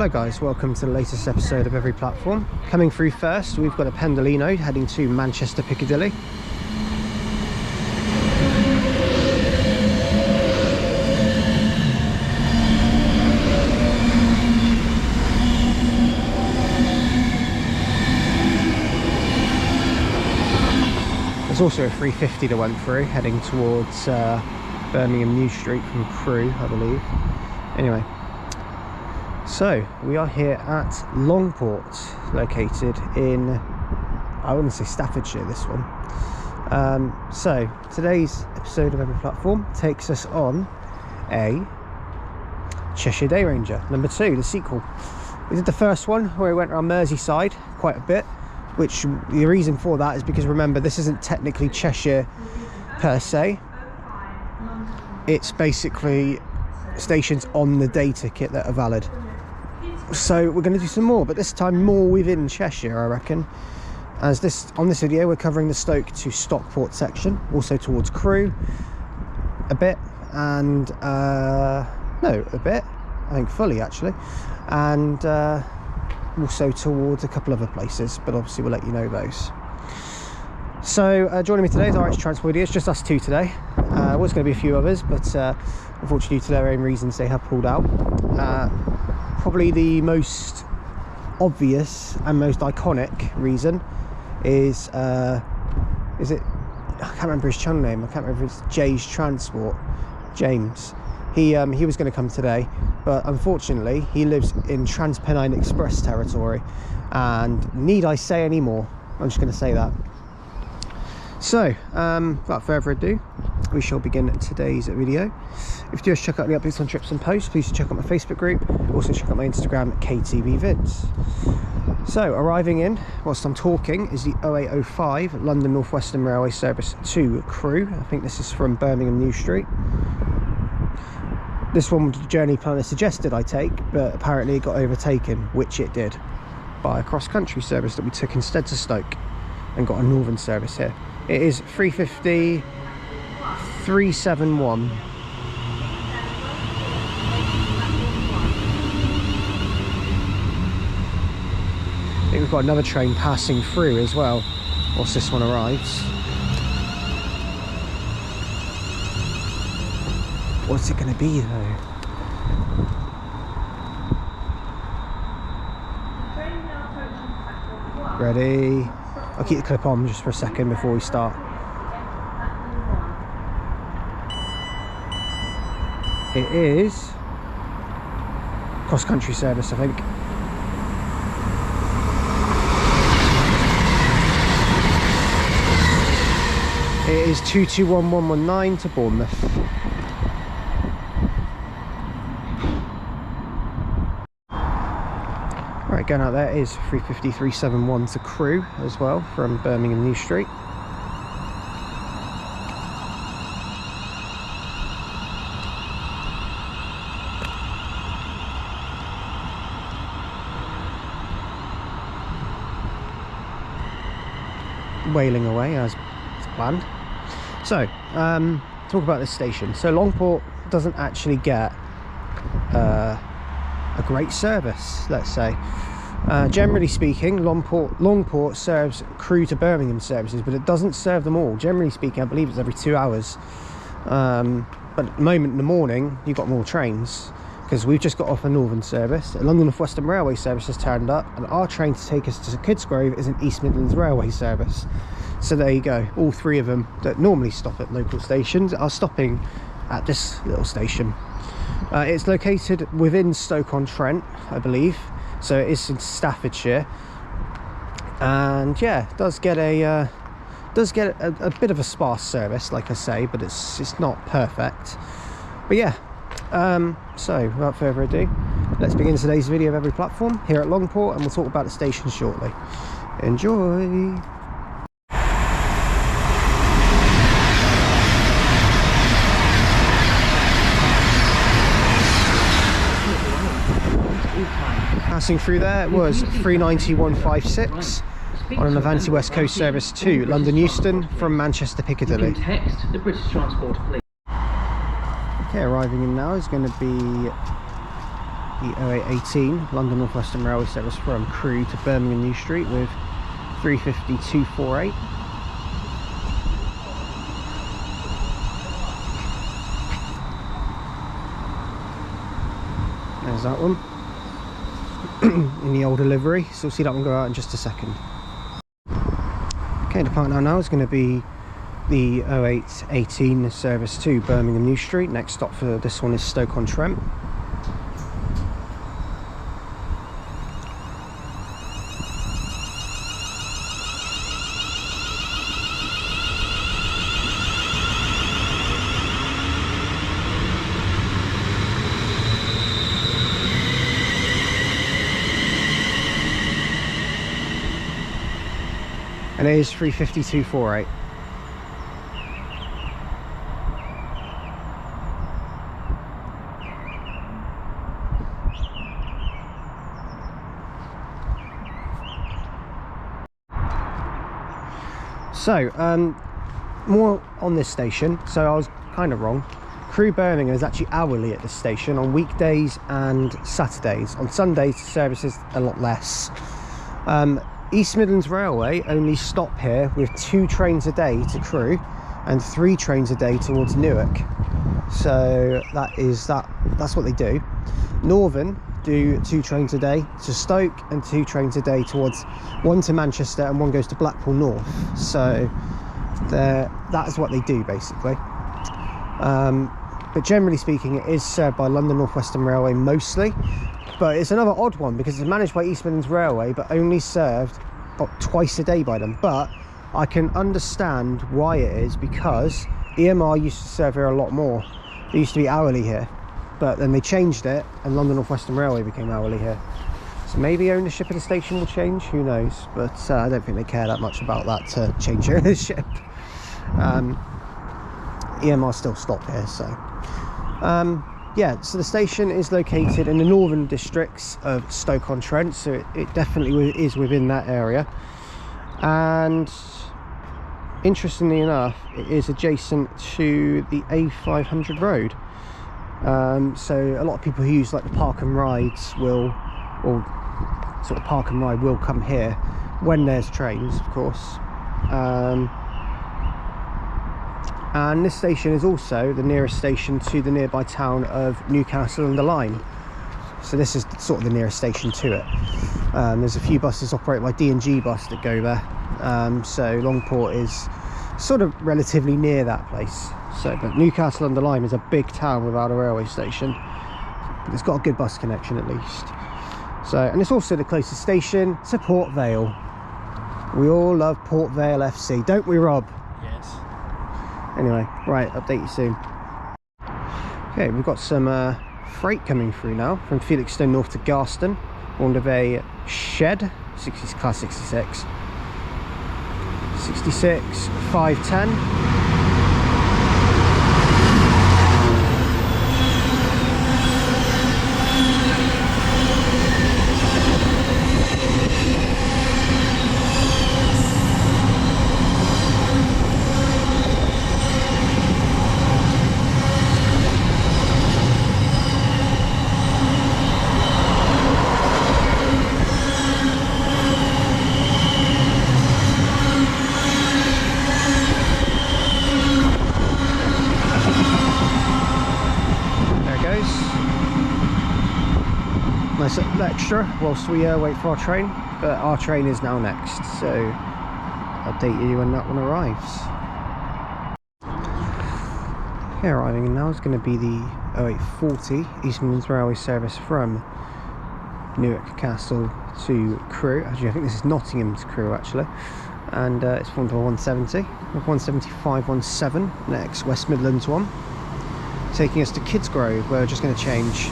Hi guys, welcome to the latest episode of Every Platform. Coming through first, we've got a Pendolino heading to Manchester Piccadilly. There's also a 350 that went through, heading towards Birmingham New Street from Crewe, I believe. Anyway, so we are here at Longport, located in, I wouldn't say Staffordshire, this one. So today's episode of Every Platform takes us on a Cheshire Day Ranger, number 2, the sequel. We did the first one where we went around Merseyside quite a bit, which the reason for that is because, remember, this isn't technically Cheshire per se. It's basically stations on the day ticket that are valid. So we're going to do some more, but this time more within Cheshire, I reckon. As on this video, we're covering the Stoke to Stockport section, also towards Crewe a bit, and no, a bit, I think fully actually, and also towards a couple other places, but obviously we'll let you know those. So joining me today is RH Transport. It's just us two today. Was going to be a few others, but unfortunately, due to their own reasons, they have pulled out. Probably the most obvious and most iconic reason is it? I can't remember his channel name. I can't remember if it's Jay's Transport. James. He was going to come today, but unfortunately he lives in Transpennine Express territory, and need I say any more? I'm just going to say that. So without further ado, we shall begin today's video. If you do check out the updates on trips and posts, please check out my Facebook group, also check out my Instagram KTVvids. So arriving in whilst I'm talking is the 0805 London North Western Railway service to Crewe. I think this is from Birmingham New Street. This one was the journey planner suggested I take, but apparently it got overtaken, which it did, by a cross-country service that we took instead to Stoke and got a northern service here. It is 350 371. I think we've got another train passing through as well whilst this one arrives. What's it going to be though? Ready? I'll keep the clip on just for a second before we start. It is CrossCountry service, I think. It is 221119 to Bournemouth. Right, going out there is 350 371 to Crewe as well from Birmingham New Street. Wailing away as planned. So talk about this station. So Longport doesn't actually get a great service, let's say. Generally speaking, Longport serves Crewe to Birmingham services, but it doesn't serve them all. Generally speaking, I believe it's every 2 hours. But at the moment in the morning, you've got more trains, because we've just got off a northern service. A London North Western Railway service has turned up, and our train to take us to Kidsgrove is an East Midlands Railway service. So there you go. All three of them that normally stop at local stations are stopping at this little station. It's located within Stoke-on-Trent, I believe, so it is in Staffordshire, and yeah, does get a bit of a sparse service, like I say, but it's not perfect. But yeah, so without further ado, let's begin today's video of Every Platform here at Longport, and we'll talk about the station shortly. Enjoy. Passing through there was 39156 on an Avanti West Coast service to London Euston from Manchester Piccadilly. Text the British Transport fleet. Okay, arriving in now is going to be the 0818 London North Western Railway service from Crewe to Birmingham New Street with 350-248. There's that one in the older livery, so we'll see that one go out in just a second. Okay, departing now is going to be the 0818 service to Birmingham New Street. Next stop for this one is Stoke-on-Trent. And it is 350-248. So, more on this station. So I was kind of wrong. Crewe Birmingham is actually hourly at this station on weekdays and Saturdays. On Sundays, the service is a lot less. East Midlands Railway only stop here with 2 trains a day to Crewe and 3 trains a day towards Newark. So that's what they do. Northern do 2 trains a day to Stoke and 2 trains a day towards, 1 to Manchester and 1 goes to Blackpool North. So that is what they do basically. But generally speaking, it is served by London North Western Railway mostly. But it's another odd one because it's managed by East Midlands Railway but only served about twice a day by them. But I can understand why it is, because EMR used to serve here a lot more. They used to be hourly here, but then they changed it and London North Western Railway became hourly here. So maybe ownership of the station will change, who knows, but I don't think they care that much about that to change ownership. EMR still stop here, so yeah, so the station is located in the northern districts of Stoke-on-Trent, so it definitely is within that area. And interestingly enough, it is adjacent to the A500 road. So a lot of people who use like the park and rides will come here when there's trains, of course. And this station is also the nearest station to the nearby town of Newcastle-under-Lyme. So this is sort of the nearest station to it. There's a few buses operated by D&G Bus that go there. So Longport is sort of relatively near that place. So, but Newcastle-under-Lyme is a big town without a railway station. But it's got a good bus connection at least. So, and it's also the closest station to Port Vale. We all love Port Vale FC, don't we, Rob? Yes. Anyway, right, update you soon. Okay, we've got some freight coming through now from Felixstowe north to Garston, on of a shed, 60 class 66, 510. Nice little extra whilst we wait for our train, but our train is now next, so I'll update you when that one arrives. Okay, arriving now is going to be the 0840 East Midlands Railway service from Newark Castle to Crewe. Actually, I think this is Nottingham to Crewe actually, and it's formed by 170 with 17517 next West Midlands one, taking us to Kidsgrove, where we're just going to change.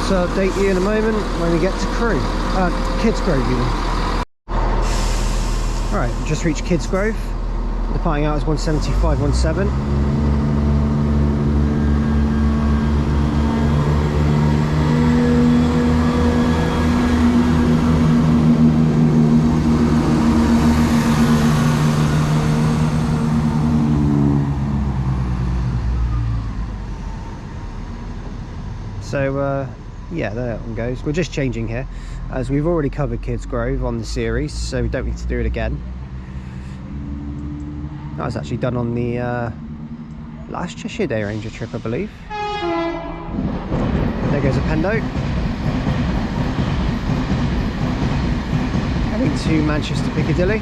So I'll update you in a moment when we get to Crewe, Kidsgrove even. Alright, just reached Kidsgrove. Departing out is 17517. So yeah, there that one goes. We're just changing here as we've already covered Kids Grove on the series, so we don't need to do it again. That was actually done on the last Cheshire Day Ranger trip, I believe. There goes a Pendo. Heading to Manchester Piccadilly.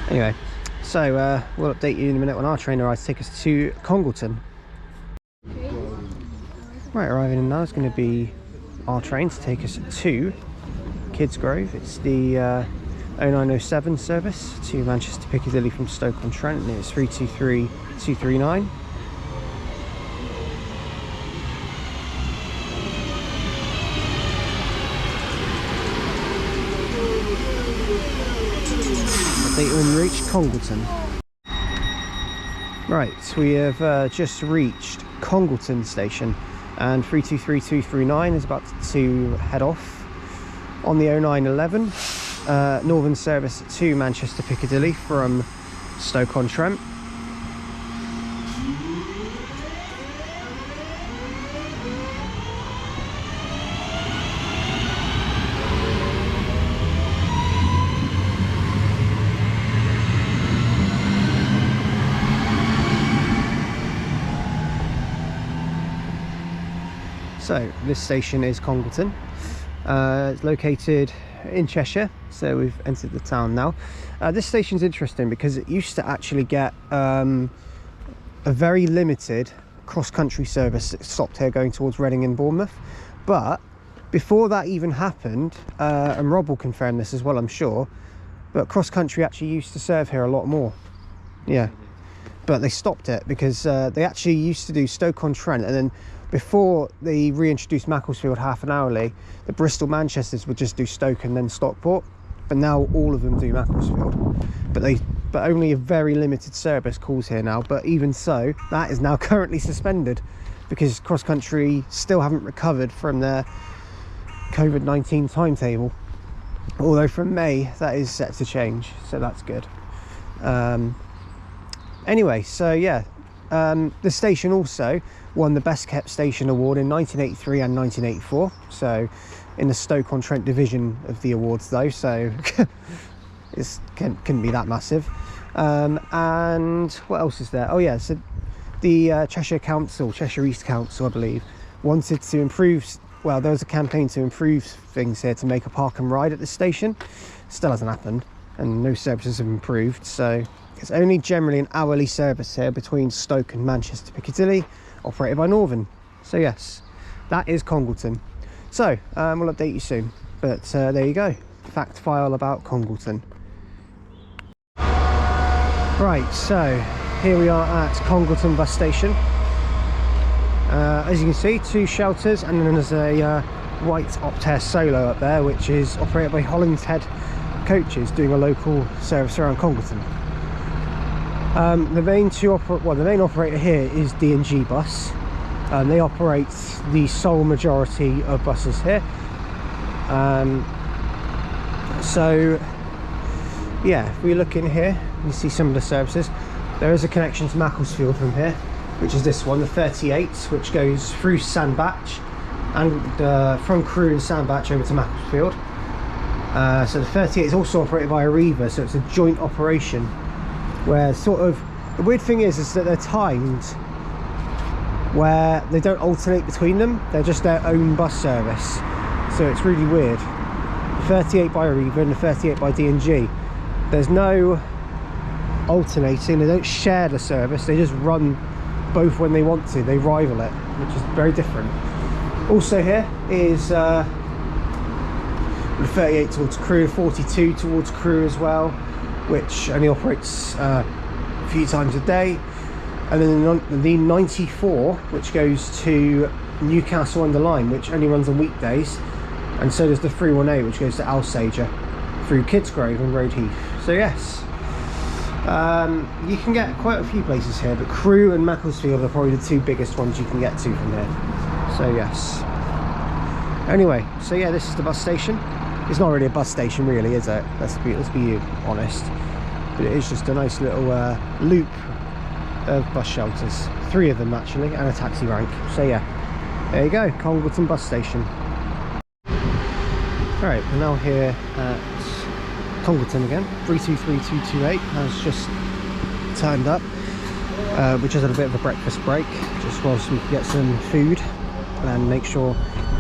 Anyway, so we'll update you in a minute when our train arrives to take us to Congleton. Right, arriving in now is going to be our train to take us to Kids Grove. It's the 0907 service to Manchester Piccadilly from Stoke-on-Trent, and it's 323239. When we reach Congleton. Right, we have just reached Congleton station, and 323239 is about to head off on the 0911 northern service to Manchester Piccadilly from Stoke-on-Trent. So this station is Congleton. It's located in Cheshire, so we've entered the town now. This station's interesting because it used to actually get a very limited cross-country service that stopped here going towards Reading and Bournemouth. But before that even happened, and Rob will confirm this as well, I'm sure, but cross-country actually used to serve here a lot more. Yeah, but they stopped it because they actually used to do Stoke-on-Trent, and then before they reintroduced Macclesfield half an hourly, the Bristol Manchesters would just do Stoke and then Stockport. But now all of them do Macclesfield. But only a very limited service calls here now. But even so, that is now currently suspended because cross country still haven't recovered from their COVID-19 timetable. Although from May that is set to change, so that's good. Anyway, so yeah. The station also won the Best Kept Station Award in 1983 and 1984, so in the Stoke-on-Trent division of the awards though, so it couldn't be that massive. And what else is there? Oh yeah, so the Cheshire East Council, I believe, wanted to improve, well, there was a campaign to improve things here to make a park and ride at the station. Still hasn't happened, and no services have improved, so it's only generally an hourly service here between Stoke and Manchester Piccadilly, operated by Northern. So yes, that is Congleton. So we'll update you soon, but there you go, fact file about Congleton. Right, so here we are at Congleton bus station. As you can see, two shelters, and then there's a white Optare Solo up there, which is operated by Hollingshead Coaches, doing a local service around Congleton. The main operator here is D&G Bus. They operate the sole majority of buses here. So yeah, if we look in here, you see some of the services. There is a connection to Macclesfield from here, which is this one, the 38, which goes through Sandbach and from Crewe and Sandbach over to Macclesfield. So the 38 is also operated by Arriva, so it's a joint operation. Where sort of the weird thing is that they're timed where they don't alternate between them, they're just their own bus service, so it's really weird. The 38 by Arriva and the 38 by D&G, there's no alternating, they don't share the service, they just run both when they want to, they rival it, which is very different. Also here is the 38 towards Crewe, 42 towards Crewe as well, which only operates a few times a day, and then the 94, which goes to Newcastle under Lyme, which only runs on weekdays, and so does the 318, which goes to Alsager through Kids Grove and Road Heath. So yes, you can get quite a few places here, but Crewe and Macclesfield are probably the two biggest ones you can get to from here. So yes. Anyway, so yeah, this is the bus station. It's not really a bus station, really, is it? Let's be honest. But it is just a nice little loop of bus shelters. 3 of them actually, and a taxi rank. So yeah, there you go, Congleton bus station. Alright, we're now here at Congleton again. 323228 has just turned up. We just had a bit of a breakfast break, just whilst we could get some food and make sure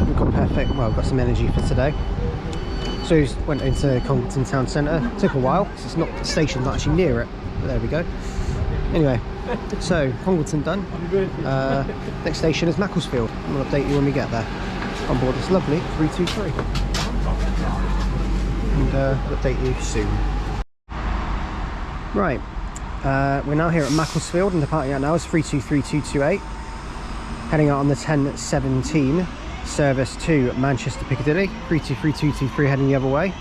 we've got perfect, well, we've got some energy for today. So we went into Congleton town centre. Took a while because it's not, the station's not actually near it, but there we go. Anyway, so Congleton done. Next station is Macclesfield, and we'll update you when we get there on board this lovely 323, and we'll update you soon. Right, we're now here at Macclesfield, and departing out now is 323228, heading out on the 10:17 service to Manchester Piccadilly. 323223 heading the other way.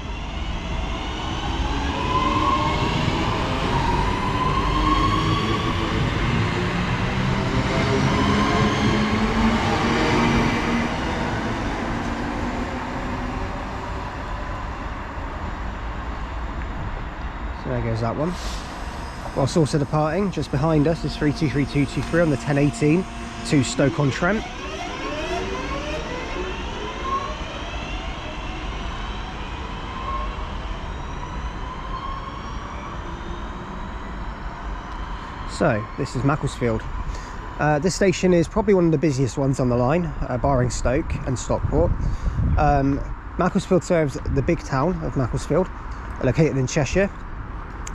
So there goes that one. Whilst also departing, just behind us is 323223 on the 10:18 to Stoke-on-Trent. So this is Macclesfield. This station is probably one of the busiest ones on the line, barring Stoke and Stockport. Macclesfield serves the big town of Macclesfield, located in Cheshire,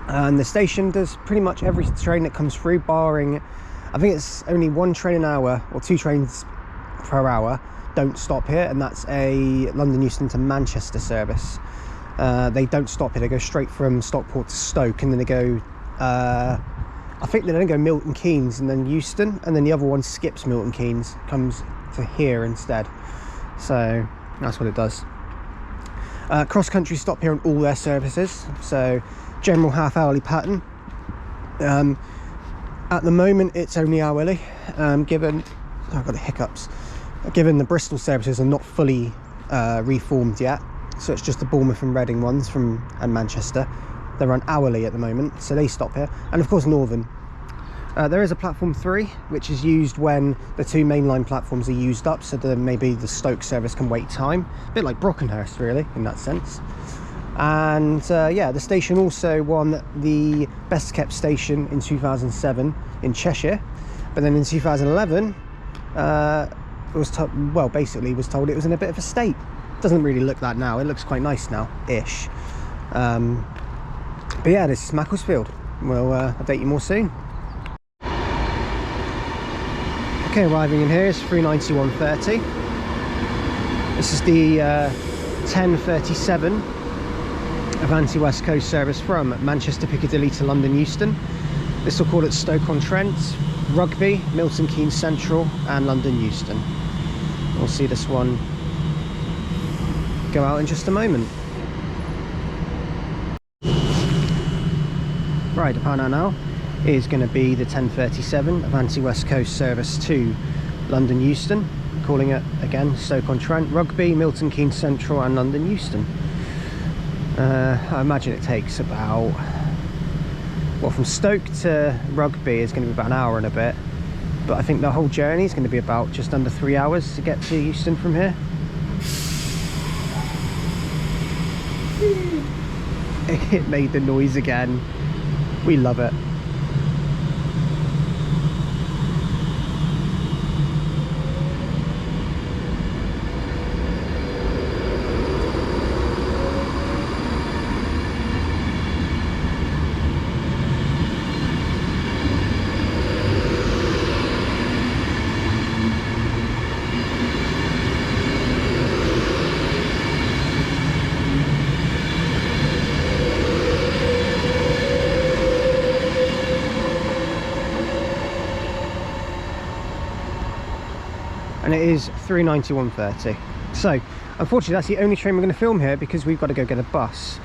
and the station does pretty much every train that comes through, barring, I think it's only 1 train an hour or 2 trains per hour don't stop here, and that's a London Euston to Manchester service. They don't stop here, they go straight from Stockport to Stoke, and then they go I think they then go Milton Keynes and then Euston, and then the other one skips Milton Keynes, comes to here instead. So that's what it does. CrossCountry stop here on all their services, so general half-hourly pattern. At the moment it's only hourly, given, oh, I've got the hiccups, given the Bristol services are not fully reformed yet, so it's just the Bournemouth and Reading ones and Manchester. They run hourly at the moment, so they stop here. And of course Northern. There is a platform 3, which is used when the 2 mainline platforms are used up, so that maybe the Stoke service can wait time. A bit like Brockenhurst really, in that sense. And yeah, the station also won the best kept station in 2007 in Cheshire, but then in 2011 was told it was in a bit of a state. Doesn't really look that now, it looks quite nice now ish. But yeah, this is Macclesfield. We'll update you more soon. Okay, arriving in here is 391.30. This is the 10:37 Avanti West Coast service from Manchester Piccadilly to London Euston. This will call at Stoke-on-Trent, Rugby, Milton Keynes Central and London Euston. We'll see this one go out in just a moment. Right, departure now is going to be the 10:37 Avanti West Coast service to London Euston, calling it again Stoke-on-Trent, Rugby, Milton Keynes Central and London Euston. I imagine it takes about, well, from Stoke to Rugby is going to be about an hour and a bit, but I think the whole journey is going to be about just under 3 hours to get to Euston from here. It made the noise again. We love it. And it is 391.30. So unfortunately that's the only train we're going to film here, because we've got to go get a bus.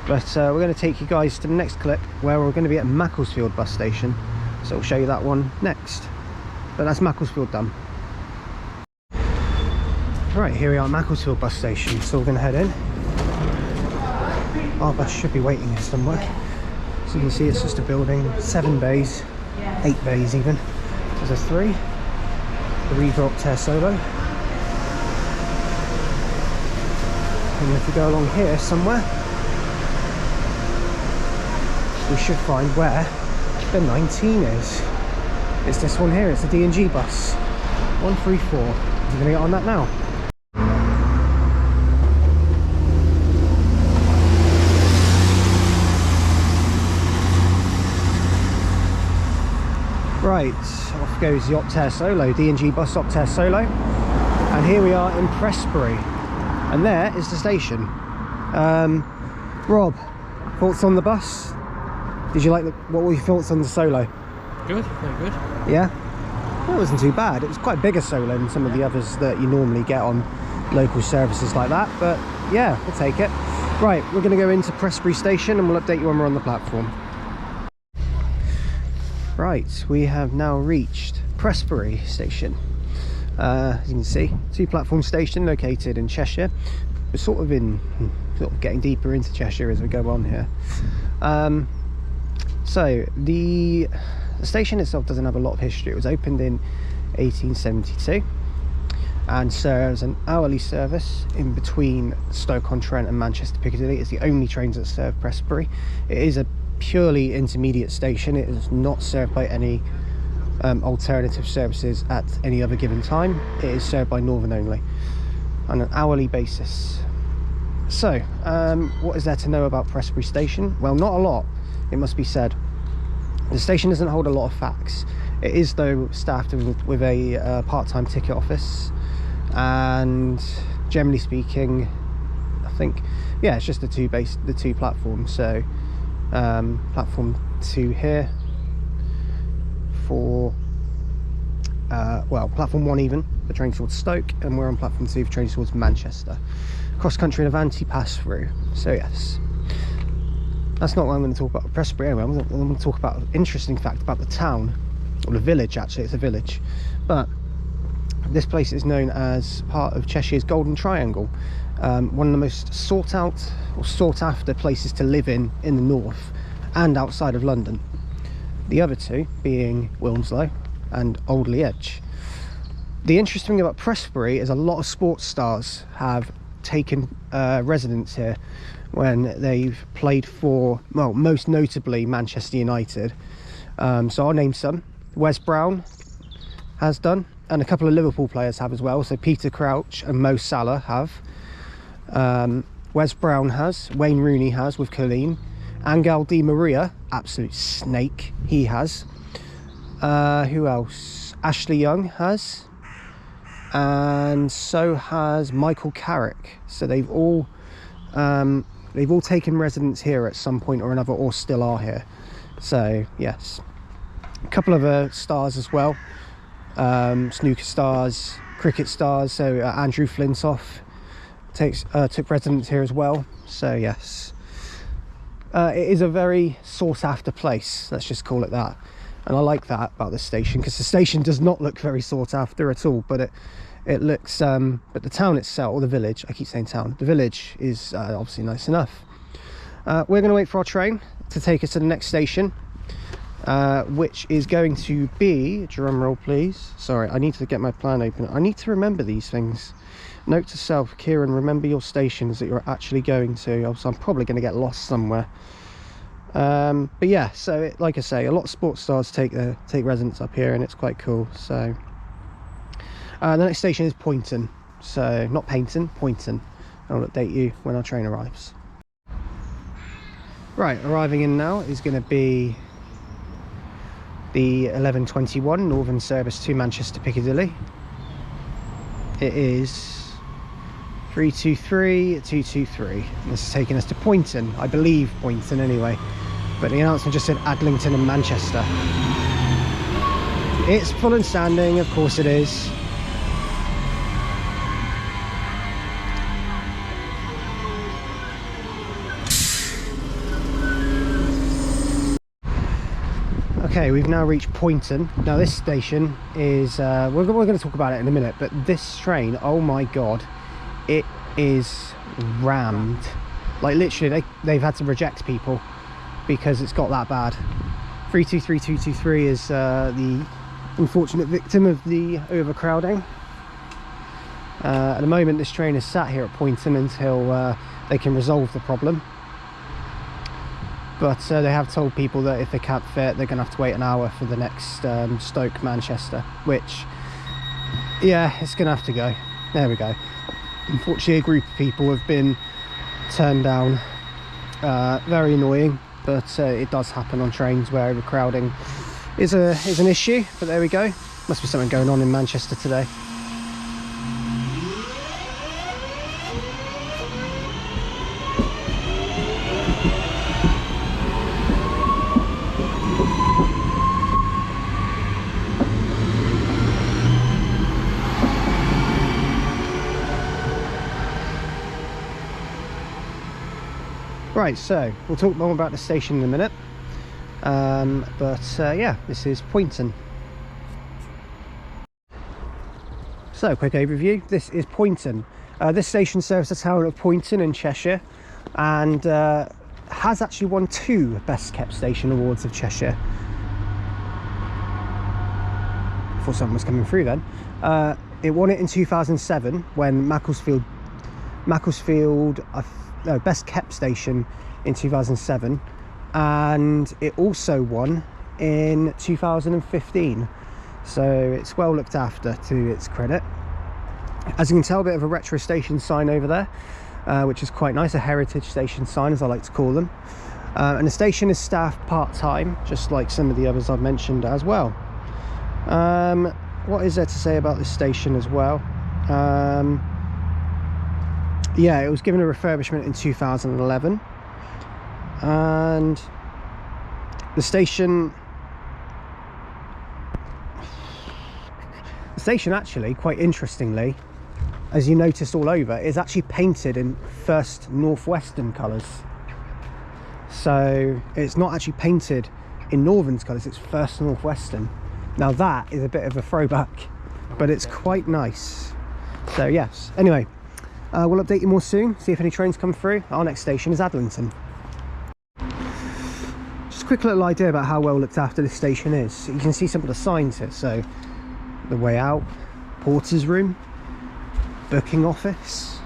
But we're going to take you guys to the next clip where we're going to be at Macclesfield bus station, so we'll show you that one next. But that's Macclesfield done. Right, here we are at Macclesfield bus station, so we're going to head in. Our bus should be waiting here somewhere. So you can see it's just a building, 7 bays, 8 bays even. There's a 3. The Reeve Optare Solo. And if we go along here somewhere, we should find where the 19 is. It's this one here, it's the D&G bus. 134. We're going to get on that now. Right, off goes the Optare Solo, D&G bus Optare Solo. And here we are in Prestbury. And there is the station. Rob, thoughts on the bus? Did you like what were your thoughts on the Solo? Good, very good. Yeah? That wasn't too bad. It was quite a bigger Solo than some of the others that you normally get on local services like that. But yeah, we'll take it. Right, we're going to go into Prestbury Station and we'll update you when we're on the platform. Right, we have now reached Prestbury Station. As you can see, 2-platform station located in Cheshire. We're sort of getting deeper into Cheshire as we go on here. So the station itself doesn't have a lot of history. It was opened in 1872 and serves an hourly service in between Stoke-on-Trent and Manchester Piccadilly. It's the only trains that serve Prestbury. It is a purely intermediate station. It is not served by any alternative services at any other given time. It is served by Northern only on an hourly basis. So what is there to know about Prestbury Station? Well, not a lot, it must be said. The station doesn't hold a lot of facts. It is though staffed with a part-time ticket office, and generally speaking, I think, yeah, it's just the two platforms. So platform 2 here for well, platform 1 even for trains towards Stoke, and we're on platform 2 for trains towards Manchester. CrossCountry and Avanti pass through. So yes, that's not what I'm going to talk about Prestbury anyway. I'm going to talk about an interesting fact about the town, or the village actually. It's a village, but this place is known as part of Cheshire's Golden Triangle, one of the most sought after places to live in the north and outside of London. The other two being Wilmslow and Alderley Edge. The interesting thing about Prestbury is a lot of sports stars have taken residence here when they've played for, well, most notably Manchester United. So I'll name some. Wes Brown has done, and a couple of Liverpool players have as well. So Peter Crouch and Mo Salah have. Wes Brown has. Wayne Rooney has with Colleen. Angel Di Maria, absolute snake, he has. Who else? Ashley Young has. And so has Michael Carrick. So they've all taken residence here at some point or another, or still are here. So yes, a couple of stars as well, snooker stars, cricket stars. So Andrew Flintoff took residence here as well. So yes, it is a very sought after place, let's just call it that. And I like that about this station, because the station does not look very sought after at all, but it looks, but the town itself, or the village, I keep saying town, the village is obviously nice enough. We're going to wait for our train to take us to the next station, which is going to be, drum roll please, sorry, I need to get my plan open, I need to remember these things. Note to self, Kieran, remember your stations that you're actually going to. So I'm probably going to get lost somewhere. But yeah, so like I say, a lot of sports stars take residence up here, and it's quite cool. So the next station is Poynton. So not Paynton, Poynton. I'll update you when our train arrives. Right, arriving in now is going to be the 11:21 Northern service to Manchester Piccadilly. It is 323-223. This is taking us to Poynton, I believe Poynton anyway, but the announcement just said Adlington and Manchester. It's full and standing, of course it is. Okay, we've now reached Poynton. Now this station is, we're going to talk about it in a minute, but this train, oh my god, it is rammed. Like literally they've had to reject people because it's got that bad. 323223 is the unfortunate victim of the overcrowding. At the moment this train is sat here at Poynton until they can resolve the problem, but they have told people that if they can't fit, they're going to have to wait an hour for the next Stoke Manchester, which, yeah, it's going to have to go. There we go. Unfortunately, a group of people have been turned down. Very annoying, but it does happen on trains where overcrowding is an issue. But there we go. Must be something going on in Manchester today. Right, so we'll talk more about the station in a minute, yeah, this is Poynton. So, quick overview, this is Poynton. This station serves the town of Poynton in Cheshire, and has actually won 2 Best Kept Station Awards of Cheshire. I thought someone was coming through then. It won it in 2007 when Macclesfield Best Kept Station in 2007, and it also won in 2015, so it's well looked after, to its credit. As you can tell, a bit of a retro station sign over there, which is quite nice, a heritage station sign as I like to call them. And the station is staffed part-time, just like some of the others I've mentioned as well. What is there to say about this station as well? Yeah, it was given a refurbishment in 2011, and the station actually, quite interestingly, as you noticed all over, is actually painted in First Northwestern colours. So it's not actually painted in Northern's colours, it's First Northwestern. Now that is a bit of a throwback, but it's quite nice. So yes, anyway, we'll update you more soon, see if any trains come through. Our next station is Adlington. Just a quick little idea about how well looked after this station is. You can see some of the signs here. So, the way out, porter's room, booking office,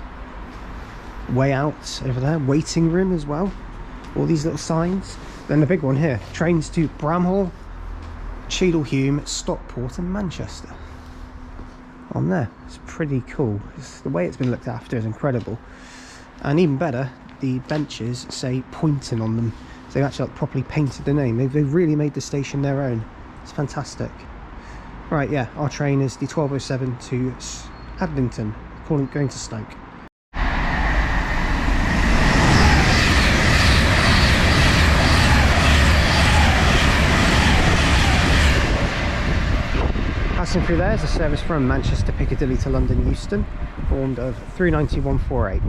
way out over there, waiting room as well. All these little signs. Then the big one here, trains to Bramhall, Cheadle Hulme, Stockport and Manchester. On there, it's pretty cool. The way it's been looked after is incredible, and even better, the benches say Poynton on them, so they've actually properly painted the name. They've really made the station their own. It's fantastic. Right, yeah, our train is the 1207 to Adlington, going to Stoke. Passing through there is a service from Manchester Piccadilly to London Euston, formed of 39148.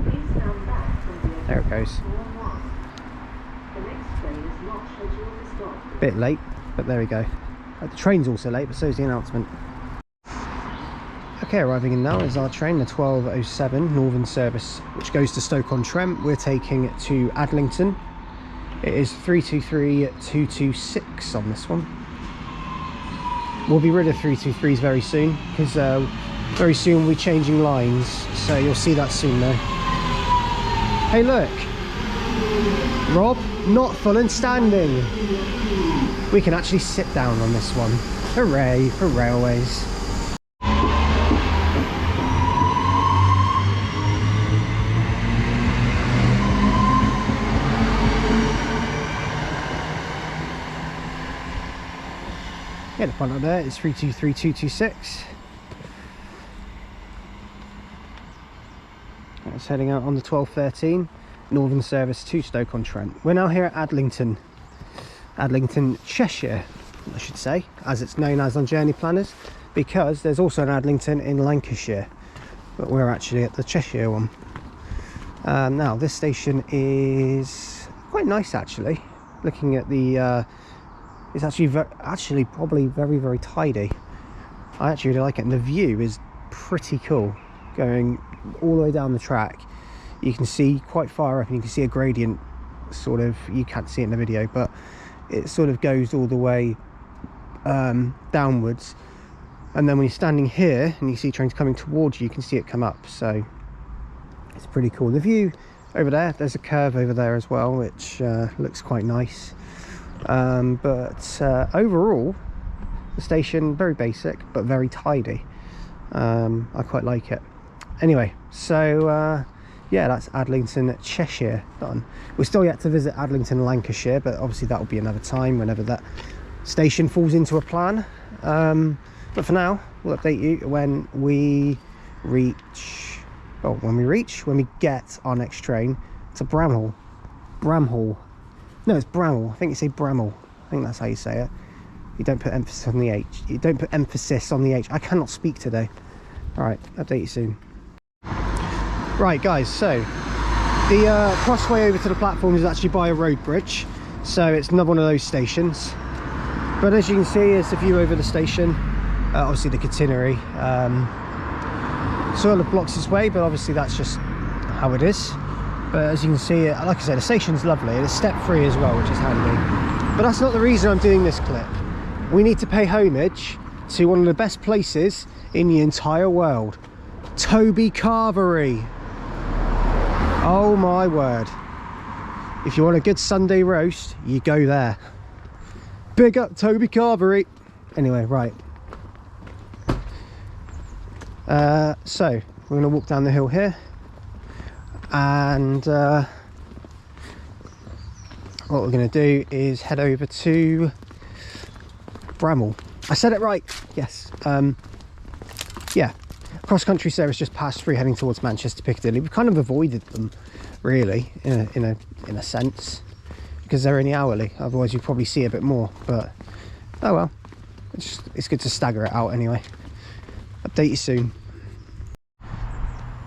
There it goes. Bit late, but there we go. The train's also late, but so is the announcement. Okay, arriving in now is our train, the 1207 Northern service, which goes to Stoke-on-Trent. We're taking it to Adlington. It is 323226 on this one. We'll be rid of 323s very soon, because very soon we'll be changing lines, so you'll see that soon though. Hey look, Rob, not full and standing. We can actually sit down on this one. Hooray for railways. Yeah, the front up there is 323226. It's heading out on the 1213 Northern service to Stoke-on-Trent. We're now here at Adlington. Adlington, Cheshire, I should say, as it's known as on journey planners, because there's also an Adlington in Lancashire, but we're actually at the Cheshire one. Now this station is quite nice actually. Looking at the it's actually probably very tidy. I actually really like it, and the view is pretty cool. Going all the way down the track, you can see quite far up, and you can see a gradient, sort of. You can't see it in the video, but it sort of goes all the way downwards, and then when you're standing here and you see trains coming towards you, you can see it come up. So it's pretty cool. The view over there, there's a curve over there as well, which looks quite nice. But overall, the station, very basic but very tidy. I quite like it. Anyway, so yeah, that's Adlington, Cheshire done. We're still yet to visit Adlington, Lancashire, but obviously that will be another time whenever that station falls into a plan. But for now, we'll update you when we reach, well, when we get our next train to Bramhall. No, it's Bramhall. I think you say Bramhall. I think that's how you say it. You don't put emphasis on the H. You don't put emphasis on the H. I cannot speak today. All right, update you soon. Right, guys, so the crossway over to the platform is actually by a road bridge, so it's not one of those stations. But as you can see, it's a view over the station. Obviously the catenary sort of blocks its way, but obviously that's just how it is. But as you can see, like I said, the station's lovely. It's step free as well, which is handy. But that's not the reason I'm doing this clip. We need to pay homage to one of the best places in the entire world, Toby Carvery. Oh my word. If you want a good Sunday roast, you go there. Big up Toby Carvery. Anyway, right. So we're going to walk down the hill here, and what we're going to do is head over to Bramhall. I said it right. Yes. Yeah. Cross-country service just passed through heading towards Manchester Piccadilly. We've kind of avoided them, really, in a sense, because they're only hourly. Otherwise, you'd probably see a bit more. But oh well, it's good to stagger it out anyway. Update you soon.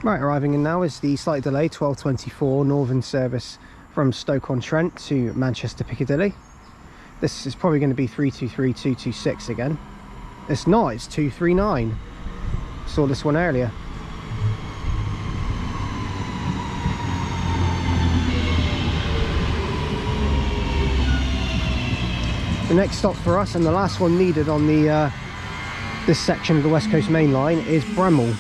Right, arriving in now is the slight delay 12:24 northern service from Stoke-on-Trent to Manchester Piccadilly. This is probably going to be 323 226 again. It's not, it's 239. Saw this one earlier. The next stop for us, and the last one needed on the this section of the West Coast Main Line, is Bramhall.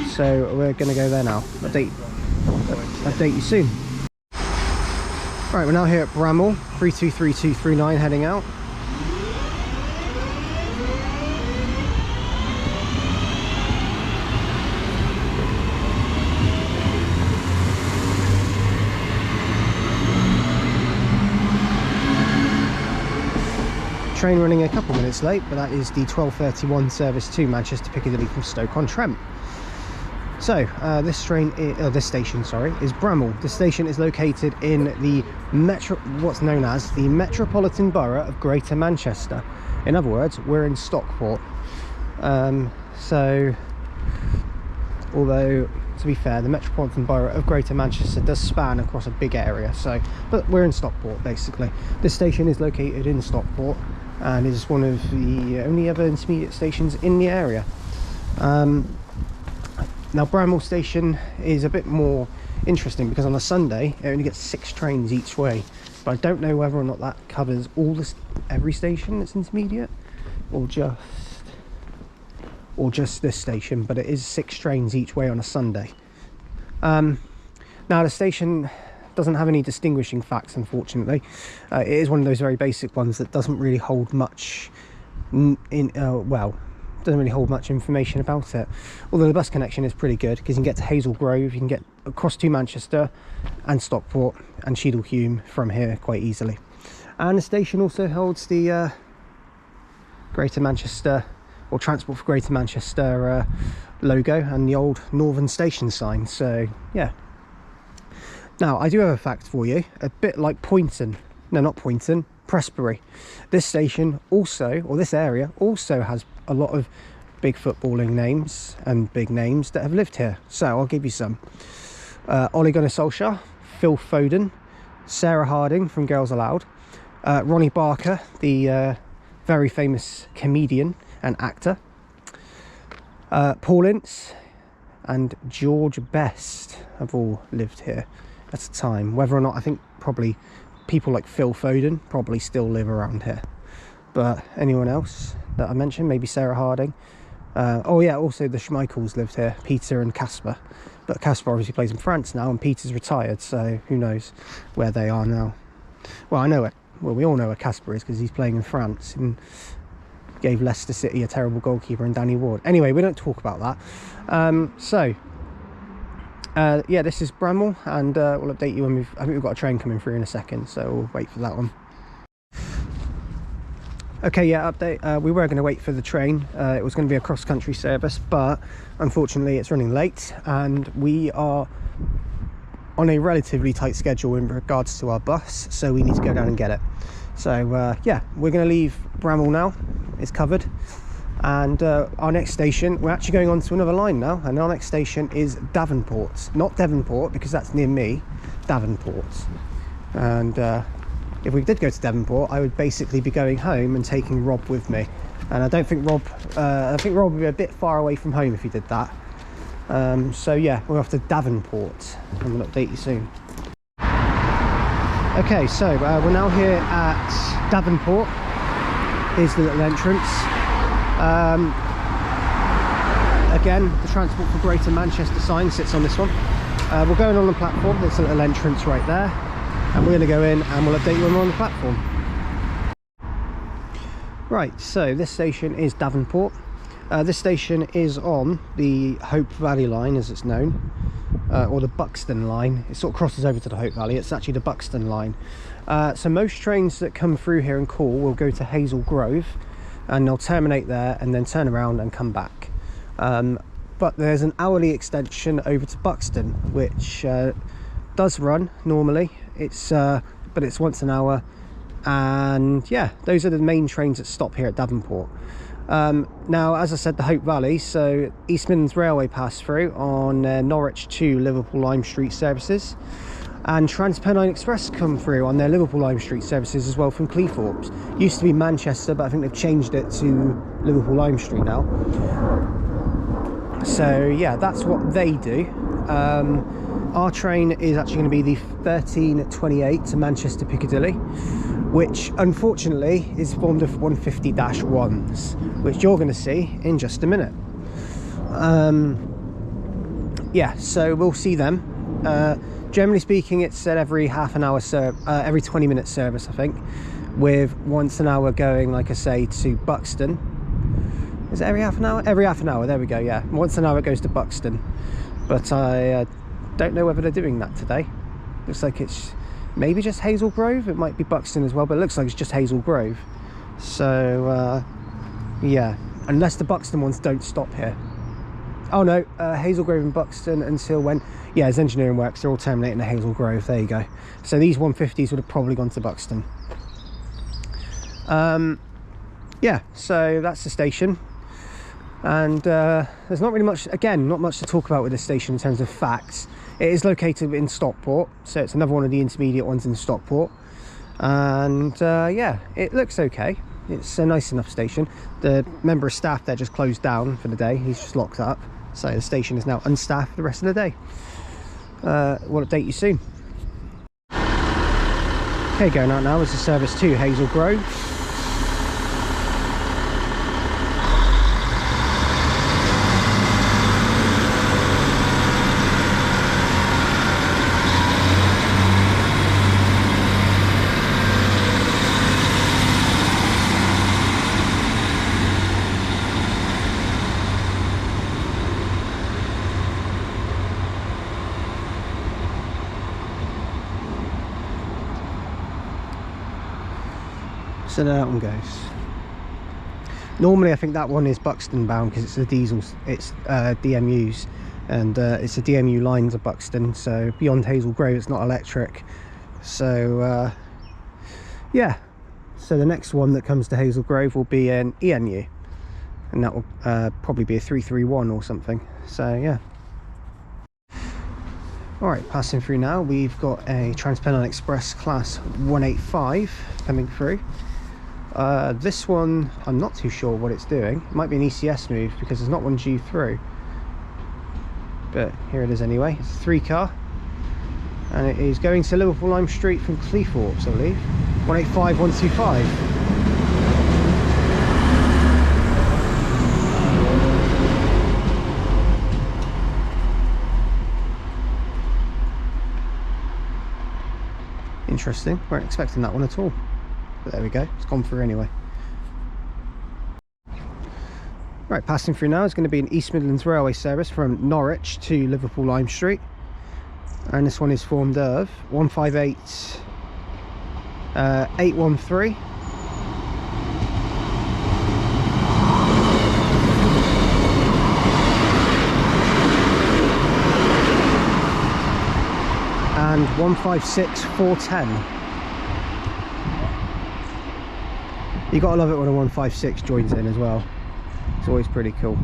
So we're going to go there now. Update you soon. Right, we're now here at Bramhall, 323239, heading out. Train running a couple minutes late, but that is the 12:31 service to Manchester Piccadilly from Stoke-on-Trent. So this station is Bramhall. The station is located in the what's known as the Metropolitan Borough of Greater Manchester. In other words, we're in Stockport. So although, to be fair, the Metropolitan Borough of Greater Manchester does span across a big area, but we're in Stockport basically. This station is located in Stockport and is one of the only other intermediate stations in the area. Now Bramhall station is a bit more interesting because on a Sunday it only gets 6 trains each way, but I don't know whether or not that covers every station that's intermediate or just this station, but it is 6 trains each way on a Sunday. Now the station doesn't have any distinguishing facts, unfortunately. It is one of those very basic ones that doesn't really hold much doesn't really hold much information about it, although the bus connection is pretty good because you can get to Hazel Grove, you can get across to Manchester and Stockport and Cheadle Hulme from here quite easily. And the station also holds the Greater Manchester, or Transport for Greater Manchester logo and the old Northern Station sign. So yeah. Now I do have a fact for you, a bit like Poynton, no, not Poynton, Prestbury. This station also, or this area also, has a lot of big footballing names and big names that have lived here. So I'll give you some. Ole Gunnar Solskjaer, Phil Foden, Sarah Harding from Girls Aloud, Ronnie Barker, the very famous comedian and actor, Paul Ince and George Best have all lived here at a time. Whether or not, I think probably people like Phil Foden probably still live around here, but anyone else that I mentioned, maybe Sarah Harding. Oh yeah, also the Schmeichels lived here, Peter and Casper, but Casper obviously plays in France now and Peter's retired, so who knows where they are now. Well, I know it. Well, we all know where Casper is because he's playing in France and gave Leicester City a terrible goalkeeper in Danny Ward. Anyway, we don't talk about that. Yeah, this is Bramwell, and we'll update you when I think we've got a train coming through in a second, so we'll wait for that one. Okay, yeah, update. We were going to wait for the train. It was going to be a cross-country service, but unfortunately it's running late, and we are on a relatively tight schedule in regards to our bus, so we need to go down and get it. So yeah, we're going to leave Bramwell now. It's covered, and our next station, we're actually going on to another line now, and our next station is Davenport. Not Devonport, because that's near me. Davenport. And if we did go to Devonport, I would basically be going home and taking Rob with me, and I don't think Rob would be a bit far away from home if he did that. So yeah, we're off to Davenport, and we'll update you soon. Okay, so we're now here at Davenport. Here's the little entrance. Again, the Transport for Greater Manchester sign sits on this one. We're going on the platform. There's a little entrance right there, and we're going to go in and we'll update you when we're on the platform. Right, so this station is Davenport. This station is on the Hope Valley line, as it's known, or the Buxton line. It sort of crosses over to the Hope Valley. It's actually the Buxton line. So most trains that come through here and call will go to Hazel Grove, and they'll terminate there and then turn around and come back. But there's an hourly extension over to Buxton, which does run normally. But it's once an hour, and yeah, those are the main trains that stop here at Davenport. Now, as I said, the Hope Valley, so East Midlands Railway pass through on Norwich to Liverpool Lime Street services, and Transpennine Express come through on their Liverpool Lime Street services as well from Cleethorpes. Used to be Manchester, but I think they've changed it to Liverpool Lime Street now. So yeah, that's what they do. Our train is actually going to be the 1328 to Manchester Piccadilly, which unfortunately is formed of 150-1s, which you're going to see in just a minute. Yeah, so we'll see them. Generally speaking, it's at every half an hour every 20-minute service, I think, with once an hour going, like I say, to Buxton. Is it every half an hour? Every half an hour, there we go, yeah. Once an hour it goes to Buxton, but I don't know whether they're doing that today. Looks like it's maybe just Hazel Grove. It might be Buxton as well, but it looks like it's just Hazel Grove. So yeah, unless the Buxton ones don't stop here. Oh no, Hazel Grove and Buxton until when? Yeah, as engineering works, they're all terminating at Hazel Grove. There you go. So these 150s would have probably gone to Buxton. Yeah, so that's the station. And there's not really much, again, not much to talk about with this station in terms of facts. It is located in Stockport, so it's another one of the intermediate ones in Stockport. And yeah, it looks okay. It's a nice enough station. The member of staff there just closed down for the day. He's just locked up, so the station is now unstaffed for the rest of the day. We'll update you soon. Okay, going out now is the service to Hazel Grove. So that one goes. Normally I think that one is Buxton bound because it's a diesel, it's DMUs, and it's a DMU line to Buxton, so beyond Hazel Grove it's not electric. So yeah, so the next one that comes to Hazel Grove will be an ENU, and that will probably be a 331 or something. So yeah. Alright, passing through now, we've got a Transpennine Express class 185 coming through. This one, I'm not too sure what it's doing. It might be an ECS move because there's not one due through. But here it is anyway. It's a 3 car. and it is going to Liverpool Lime Street from Cleethorpes, I believe. 185125. Interesting, weren't expecting that one at all, but there we go, it's gone through anyway. Right, passing through now is going to be an East Midlands Railway service from Norwich to Liverpool Lime Street, and this one is formed of 158 813 and 156 410. You gotta love it when a 156 joins in as well. It's always pretty cool.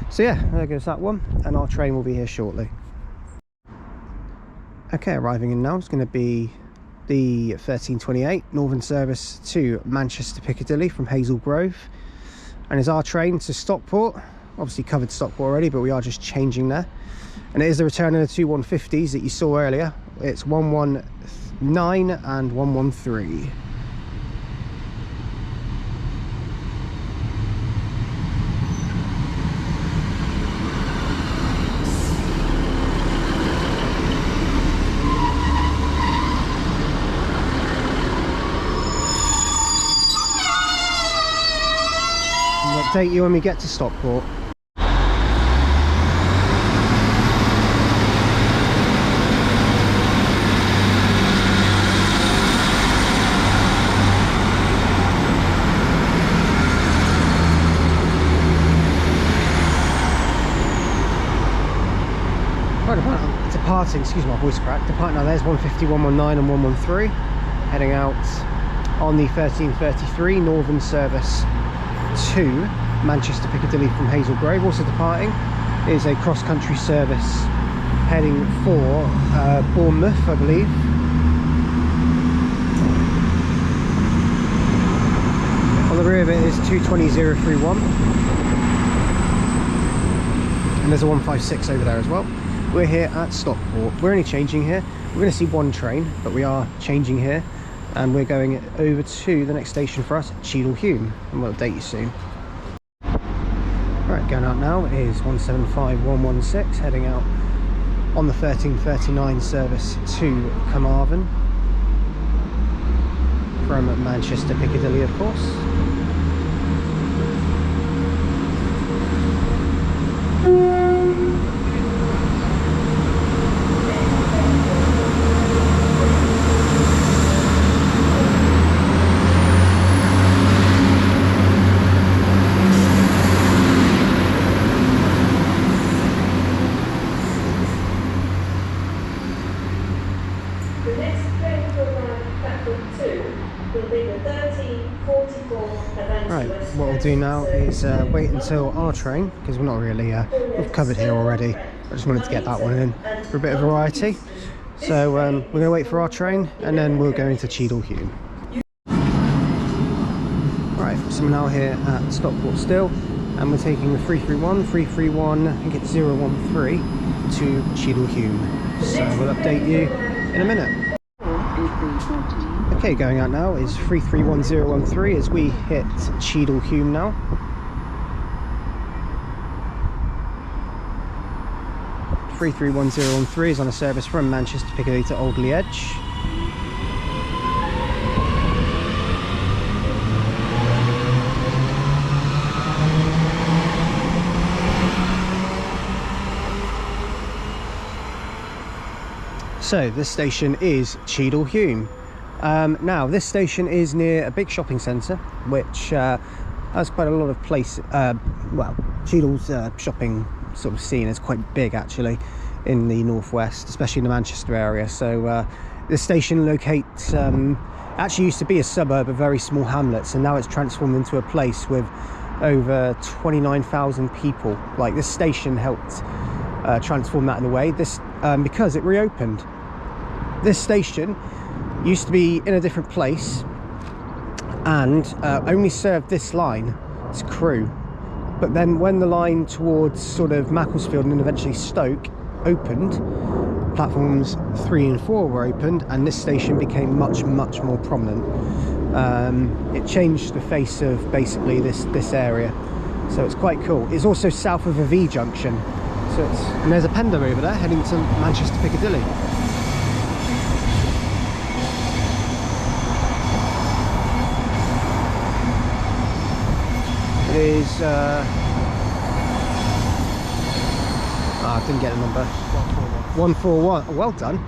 So yeah, there goes that one, and our train will be here shortly. Okay, arriving in now is going to be the 1328 Northern service to Manchester Piccadilly from Hazel Grove, and is our train to Stockport. Obviously covered Stockport already, but we are just changing there. And it is the return of the two 150s that you saw earlier. It's 119 and 113. I'll update you when we get to Stockport. Departing, excuse my voice crack, departing now, there's 150, 119 and 113, heading out on the 1333 Northern service to Manchester Piccadilly from Hazel Grove. Also departing is a cross-country service heading for Bournemouth, I believe. On the rear of it is 220031, and there's a 156 over there as well. We're here at Stockport. We're only changing here. We're going to see one train, but we are changing here, and we're going over to the next station for us, Cheadle Hulme, and we'll update you soon. Right, going out now is 175116, heading out on the 1339 service to Carmarthen from Manchester Piccadilly, of course. What we'll do now is wait until our train, because we're not really we've covered here already. I just wanted to get that one in for a bit of variety. So we're going to wait for our train, and then we'll go into Cheadle Hulme. Right, so we're now here at Stockport still, and we're taking the 331, I think it's 013 to Cheadle Hulme. So we'll update you in a minute. Okay, going out now is 331013 as we hit Cheadle Hulme now. (33113) is on a service from Manchester Piccadilly to Alderley Edge. So this station is Cheadle Hulme. Now this station is near a big shopping centre, which has quite a lot of well, Cheadle's shopping sort of scene is quite big actually in the northwest, especially in the Manchester area. So this station locates actually used to be a suburb of very small hamlets, and now it's transformed into a place with over 29,000 people. Like, this station helped transform that in a way, because it reopened. This station used to be in a different place and only served this line to Crewe, but then when the line towards sort of Macclesfield and then eventually Stoke opened, platforms 3 and 4 were opened, and this station became much more prominent. It changed the face of basically this area, so it's quite cool. It's also south of a V junction, so and there's a pendulum over there heading to Manchester Piccadilly. It is I didn't get a number. 141. Well done.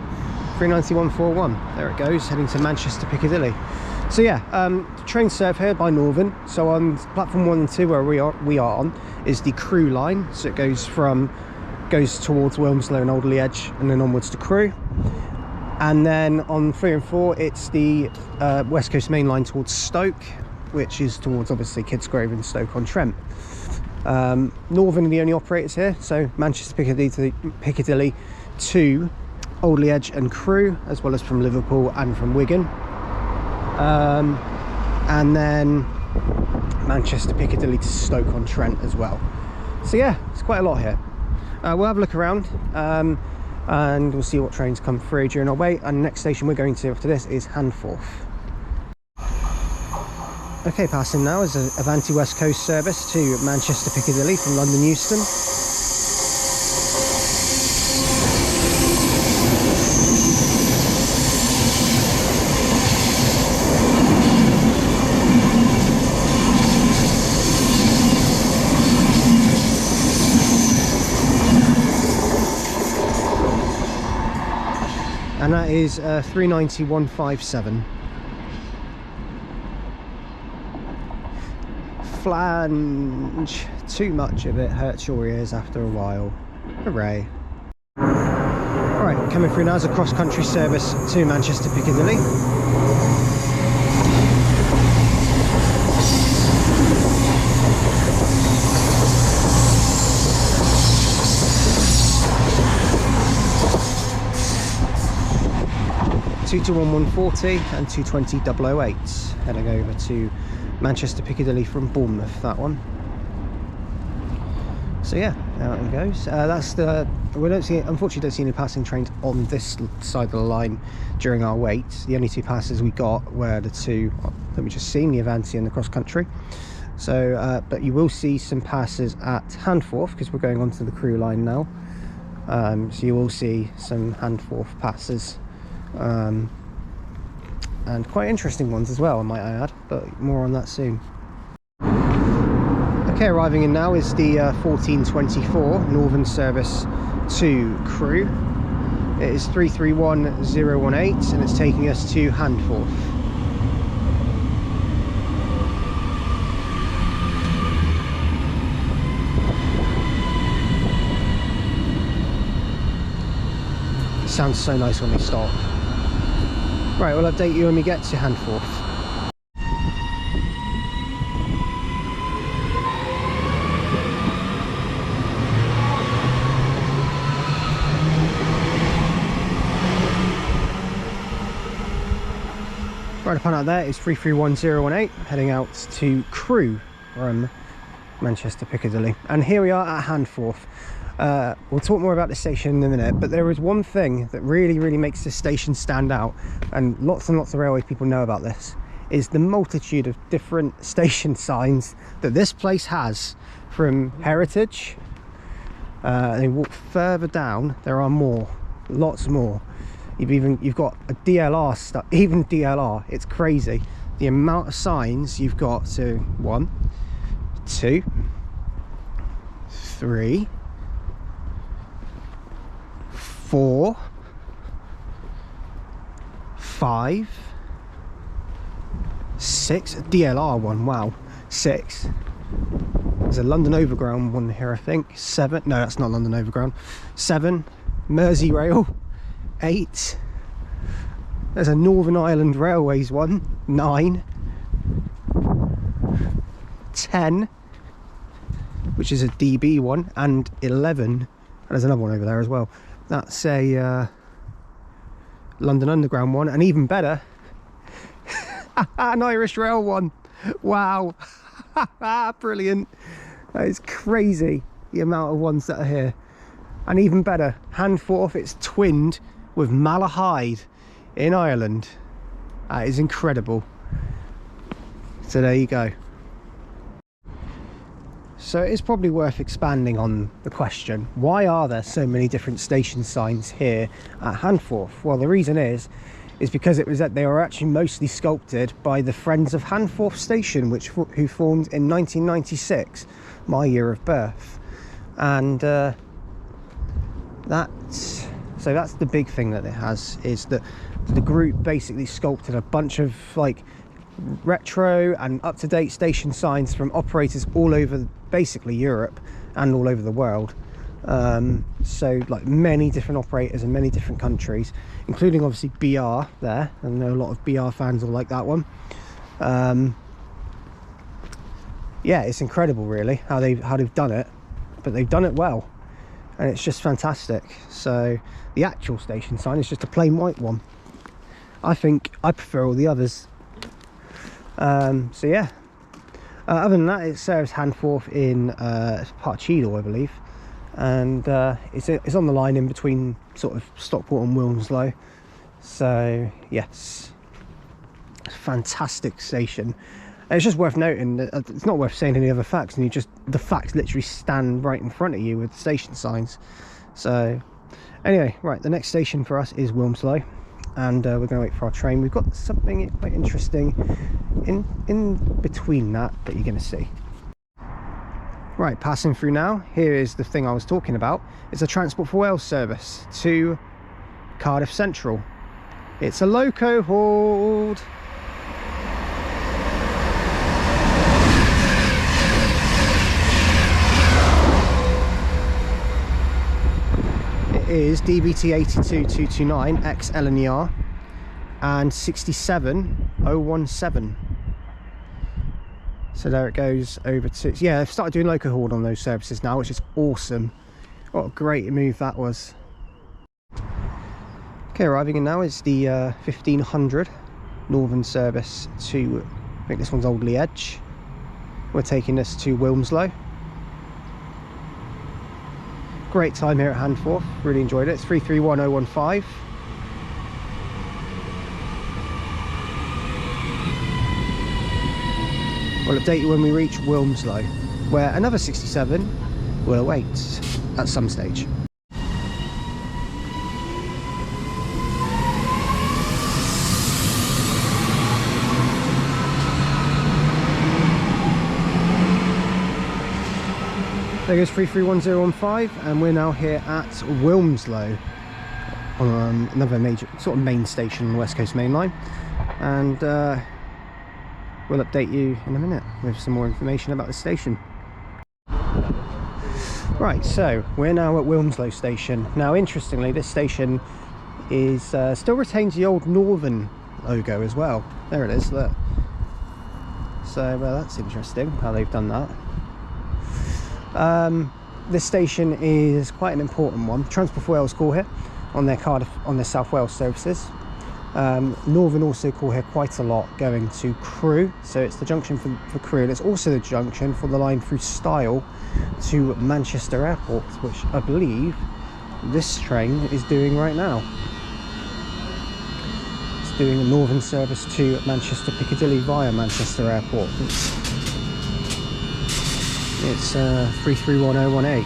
39141. There it goes, heading to Manchester Piccadilly. So yeah, trains served here by Northern. So on platform 1 and 2, where we are on, is the Crewe line. So it goes towards Wilmslow and Alderley Edge, and then onwards to Crewe. And then on 3 and 4, it's the West Coast main line towards Stoke, which is towards obviously Kidsgrove and Stoke-on-Trent. Northern are the only operators here, so Manchester Piccadilly to Alderley Edge and Crewe, as well as from Liverpool and from Wigan. And then Manchester Piccadilly to Stoke-on-Trent as well. So yeah, it's quite a lot here. We'll have a look around, and we'll see what trains come through during our wait. And the next station we're going to after this is Handforth. Okay, passing now is an Avanti West Coast service to Manchester Piccadilly from London Euston. And that is 39157. Flange. Too much of it hurts your ears after a while. Hooray. Alright, coming through now is a cross-country service to Manchester Piccadilly. (221-140) and 220-008 heading over to Manchester Piccadilly from Bournemouth, that one. So yeah, out it goes. That's the, we unfortunately don't see any passing trains on this side of the line during our wait. The only two passes we got were the two that we just seen, the Avanti and the CrossCountry. So but you will see some passes at Handforth, because we're going on to the Crewe line now. So you will see some Handforth passes, and quite interesting ones as well, I might add, but more on that soon. Okay, arriving in now is the 1424 Northern service to Crewe. It is 331018, and it's taking us to Handforth. It sounds so nice when they stop. Right, we'll update you when we get to Handforth. Right upon out there is 331018, heading out to Crewe from Manchester Piccadilly. And here we are at Handforth. We'll talk more about the station in a minute, but there is one thing that really makes this station stand out, and lots of railway people know about this, is the multitude of different station signs that this place has. From heritage, and you walk further down, there are more, lots more. You've got a DLR stuff, even DLR. It's crazy the amount of signs you've got. So 1, 2, 3, 4, 5, 6. DLR one, wow, 6. There's a London Overground one here, I think. 7, no, that's not London Overground. 7, Merseyrail. 8. There's a Northern Ireland Railways one. 9. 10, which is a DB one, and 11. And there's another one over there as well. That's a London Underground one, and even better, an Irish Rail one. Wow. Brilliant. That is crazy, the amount of ones that are here. And even better, Handforth, it's twinned with Malahide in Ireland. That is incredible. So there you go. So it is probably worth expanding on the question, why are there so many different station signs here at Handforth? Well, the reason is because it was that they were actually mostly sculpted by the Friends of Handforth Station, who formed in 1996, my year of birth. And that's the big thing that it has, is that the group basically sculpted a bunch of like retro and up-to-date station signs from operators all over basically Europe and all over the world. So like many different operators in many different countries, including obviously BR there. I know a lot of BR fans will like that one. Yeah, it's incredible really how they've done it, but they've done it well, and it's just fantastic. So the actual station sign is just a plain white one. I think I prefer all the others. So yeah, other than that, it serves Handforth in part of Cheadle, I believe, and it's on the line in between sort of Stockport and Wilmslow. So yes, fantastic station. And it's just worth noting that it's not worth saying any other facts, and the facts literally stand right in front of you with the station signs. So anyway, right, the next station for us is Wilmslow, and we're going to wait for our train. We've got something quite interesting in between that you're going to see. Right, passing through now. Here is the thing I was talking about. It's a Transport for Wales service to Cardiff Central. It's a loco hold. Is DBT 82229 X LNER and 67017. So there it goes over to, yeah, I've started doing local haul on those services now, which is awesome. What a great move that was. Okay, arriving in now is the 1500 Northern service to, I think this one's Oldley Edge. We're taking this to Wilmslow. Great time here at Handforth, really enjoyed it. It's 331015. We'll update you when we reach Wilmslow, where another 67 will await at some stage. There goes 331015, and we're now here at Wilmslow, on another major sort of main station on the West Coast Main Line, and we'll update you in a minute with some more information about the station. Right, so we're now at Wilmslow station. Now interestingly, this station is still retains the old Northern logo as well. There it is, look. So well, that's interesting how they've done that. This station is quite an important one. Transport for Wales call here on their South Wales services. Northern also call here quite a lot going to Crewe, so it's the junction for Crewe, and it's also the junction for the line through Style to Manchester Airport, which I believe this train is doing right now. It's doing a Northern service to Manchester Piccadilly via Manchester Airport. It's 331018.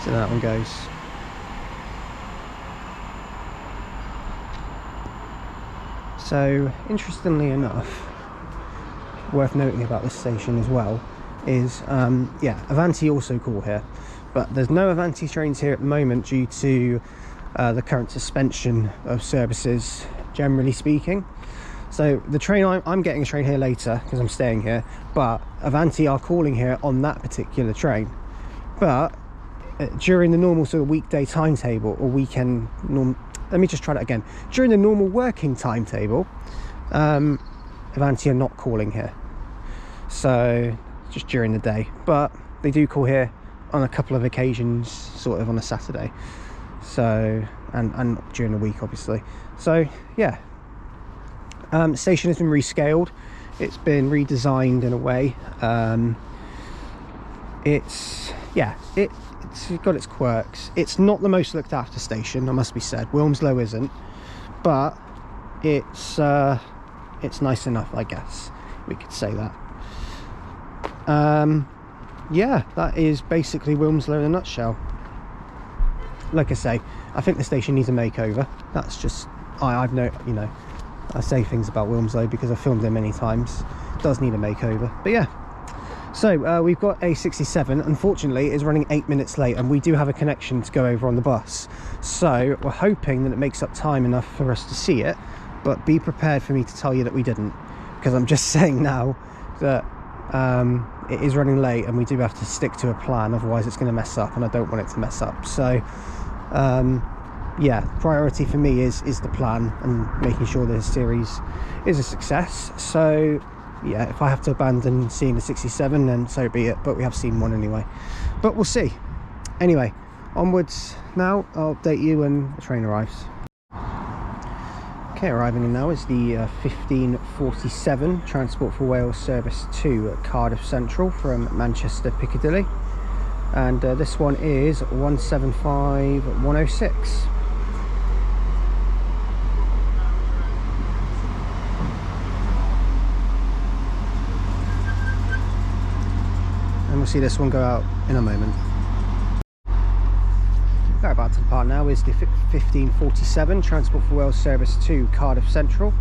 So that one goes. So interestingly enough, worth noting about this station as well is yeah, Avanti also call here, but there's no Avanti trains here at the moment due to the current suspension of services, generally speaking. So the train, I'm getting a train here later because I'm staying here, but Avanti are calling here on that particular train. But during the normal sort of weekday timetable or weekend, let me just try that again. During the normal working timetable, Avanti are not calling here. So just during the day, but they do call here on a couple of occasions, sort of on a Saturday. So and during the week obviously. So yeah, Station has been rescaled, it's been redesigned in a way. It's got its quirks. It's not the most looked after station, I must be said. Wilmslow isn't, but it's nice enough, I guess we could say that. Yeah, that is basically Wilmslow in a nutshell. Like I say, I think the station needs a makeover. That's just, I say things about Wilmslow because I've filmed it many times. It does need a makeover, but yeah. So we've got a 67. Unfortunately, it's running 8 minutes late, and we do have a connection to go over on the bus. So we're hoping that it makes up time enough for us to see it, but be prepared for me to tell you that we didn't, because I'm just saying now that it is running late and we do have to stick to a plan, otherwise it's going to mess up, and I don't want it to mess up. So yeah, priority for me is the plan and making sure this series is a success. So yeah, if I have to abandon seeing the 67, then so be it, but we have seen one anyway, but we'll see. Anyway, onwards now. I'll update you when the train arrives. Okay, arriving in now is the 1547 Transport for Wales service to Cardiff Central from Manchester Piccadilly, and this one is 175106. And we'll see this one go out in a moment. About to depart now is the 1547 Transport for Wales service to Cardiff Central.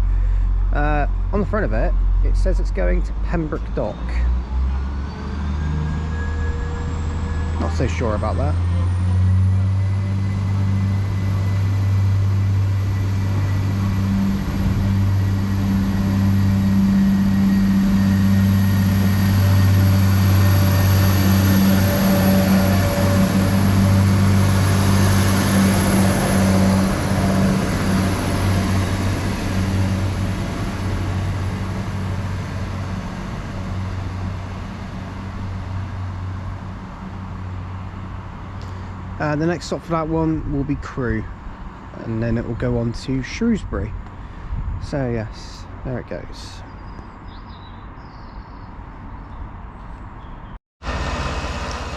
On the front of it, it says it's going to Pembroke Dock. Not so sure about that. The next stop for that one will be Crewe, and then it will go on to Shrewsbury. So yes, there it goes.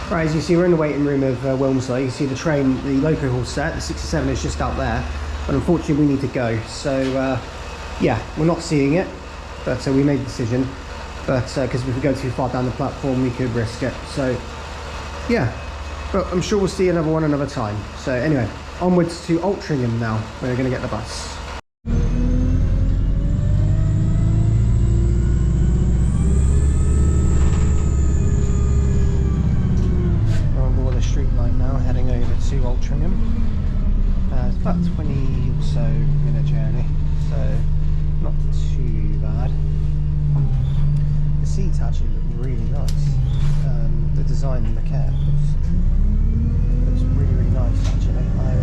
Right, as you see, we're in the waiting room of Wilmslow. You see the train, the loco hall set, the 67 is just out there, but unfortunately we need to go. So yeah, we're not seeing it, but we made the decision, but because if we go too far down the platform we could risk it. So yeah, but I'm sure we'll see another one another time. So anyway, onwards to Altrincham now, where we're going to get the bus. We're on board the street line now, heading over to Altrincham. It's about a 20 or so minute journey, so not too bad. The seats actually look really nice. The design and the care looks really, really nice actually. I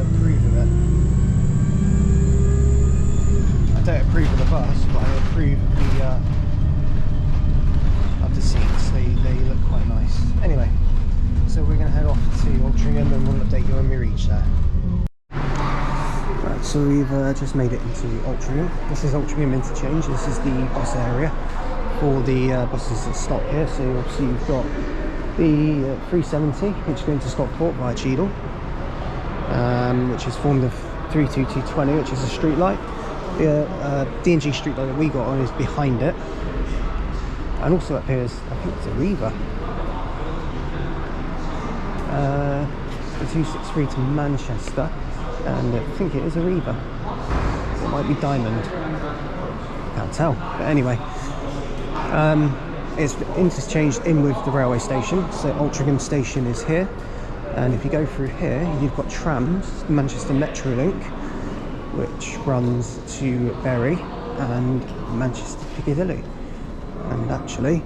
approve of it. I don't approve of the bus, but I approve of the seats. They look quite nice. Anyway, so we're going to head off to Altrincham and we'll update you when we reach there. Right, so we've just made it into Altrincham. This is Altrincham interchange. This is the bus area for the buses that stop here. So obviously you've got the 370, which is going to Stockport via Cheadle, which is formed of 32220, which is a street light. The D&G street light that we got on is behind it, and also up here is, I think it's a Reaver. The 263 to Manchester, and I think it is a Reaver. It might be Diamond, can't tell, but anyway. It's interchanged in with the railway station, so Altrincham station is here, and if you go through here you've got trams, the Manchester Metrolink, which runs to Bury and Manchester Piccadilly, and actually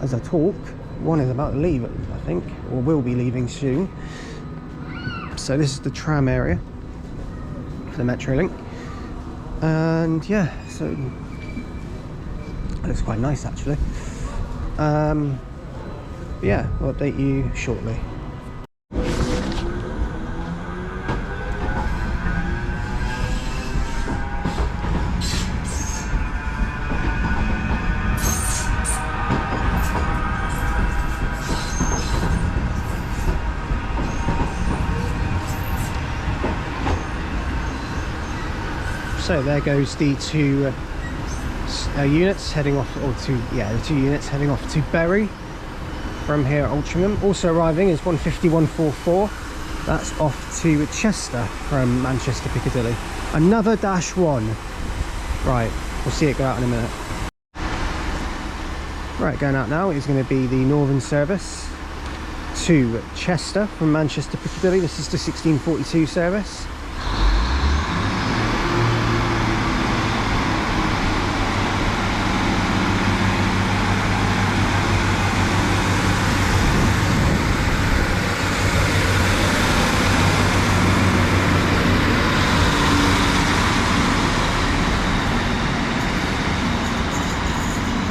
as I talk one is about to leave, I think, or will be leaving soon. So this is the tram area for the Metrolink, and yeah, so it looks quite nice actually. Yeah, we'll update you shortly. So there goes the two units heading off, or the two units heading off to Bury from here at Altrincham. Also arriving is 15144. That's off to Chester from Manchester Piccadilly. Another -1. Right, we'll see it go out in a minute. Right, going out now is going to be the Northern service to Chester from Manchester Piccadilly. This is the 1642 service.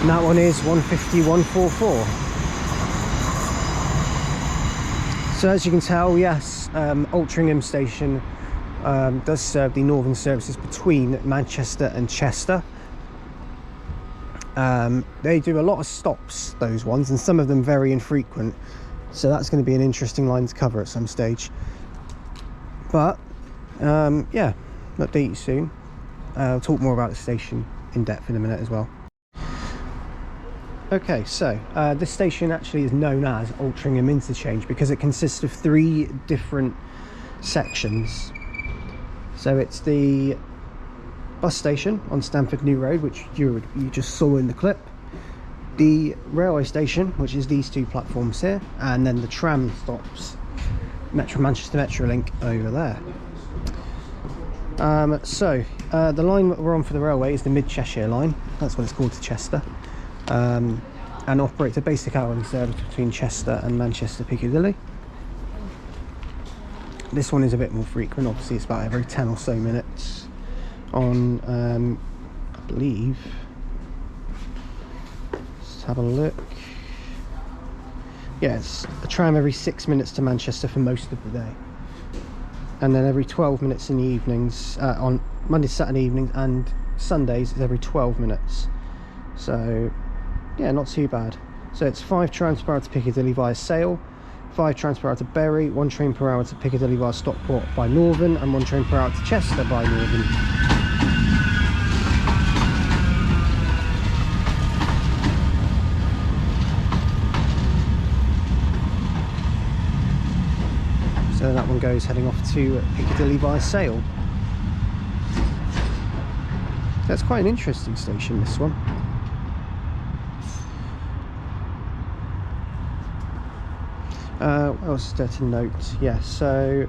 And that one is 15144. So as you can tell, yes, Altrincham station does serve the northern services between Manchester and Chester. They do a lot of stops, those ones, and some of them very infrequent. So that's going to be an interesting line to cover at some stage. But yeah, I'll update you soon. I'll talk more about the station in depth in a minute as well. Okay, so this station actually is known as Altrincham Interchange because it consists of 3 different sections. So it's the bus station on Stamford New Road, which you just saw in the clip, the railway station, which is these 2 platforms here, and then the tram stops, Manchester Metrolink over there. The line that we're on for the railway is the Mid Cheshire line. That's what it's called, to Chester. And operates a basic hourly service between Chester and Manchester Piccadilly. This one is a bit more frequent, obviously it's about every 10 or so minutes on, I believe, let's have a look. Yeah, it's a tram every 6 minutes to Manchester for most of the day. And then every 12 minutes in the evenings, on Monday, Saturday evenings and Sundays, it's every 12 minutes. So yeah, not too bad. So it's 5 trams per hour to Piccadilly via Sale, 5 trams per hour to Bury, 1 train per hour to Piccadilly via Stockport by Northern, and 1 train per hour to Chester by Northern. So that one goes heading off to Piccadilly via Sale. That's quite an interesting station, this one. What else is there to note? Yeah, so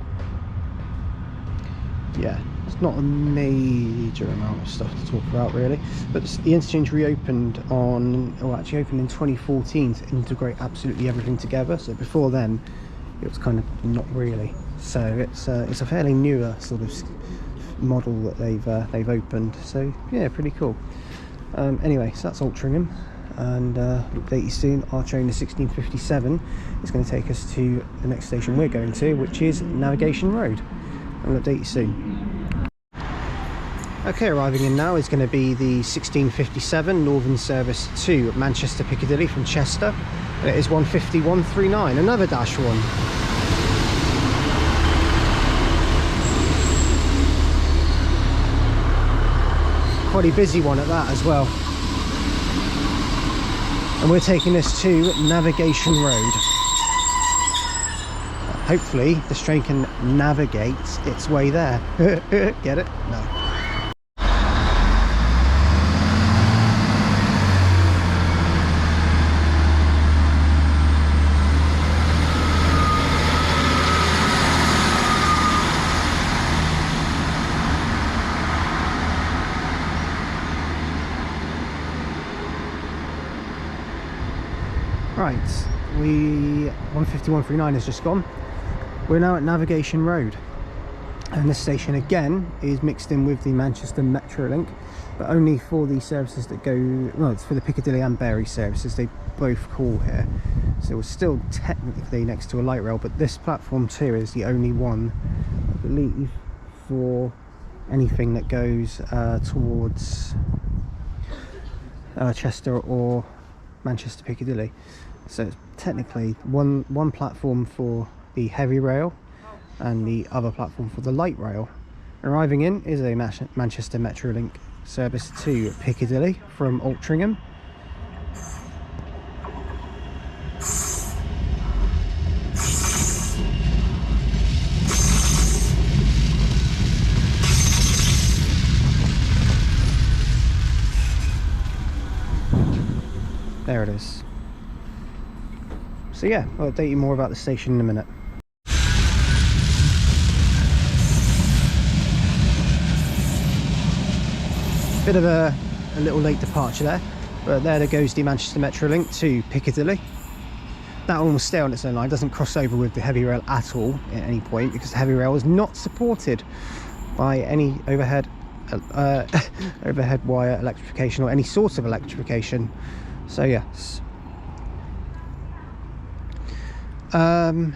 yeah, it's not a major amount of stuff to talk about really, but the interchange reopened actually opened in 2014 to integrate absolutely everything together. So before then it was kind of not really. So it's a fairly newer sort of model that they've opened. So yeah, pretty cool. Anyway, so that's Altrincham. And update you soon. Our train is 1657. It's going to take us to the next station we're going to, which is Navigation Road. I'll update you soon. Okay, arriving in now is going to be the 1657 Northern service to Manchester Piccadilly from Chester. It is 15139, another -1. Quite a busy one at that as well. And we're taking this to Navigation Road. Hopefully this train can navigate its way there. Get it? No. Right, 15139 has just gone. We're now at Navigation Road, and this station again is mixed in with the Manchester Metrolink, but only for the services that go, well, it's for the Piccadilly and Bury services. They both call here, so we're still technically next to a light rail, but this platform 2 is the only one, I believe, for anything that goes towards Chester or Manchester Piccadilly. So it's technically one platform for the heavy rail and the other platform for the light rail. Arriving in is a Manchester Metrolink service to Piccadilly from Altrincham. There it is. So yeah, I'll update you more about the station in a minute. Bit of a little late departure there, but there goes the Manchester Metrolink to Piccadilly. That one will stay on its own line, doesn't cross over with the heavy rail at all at any point, because the heavy rail is not supported by any overhead wire electrification or any sort of electrification. So yes. Yeah,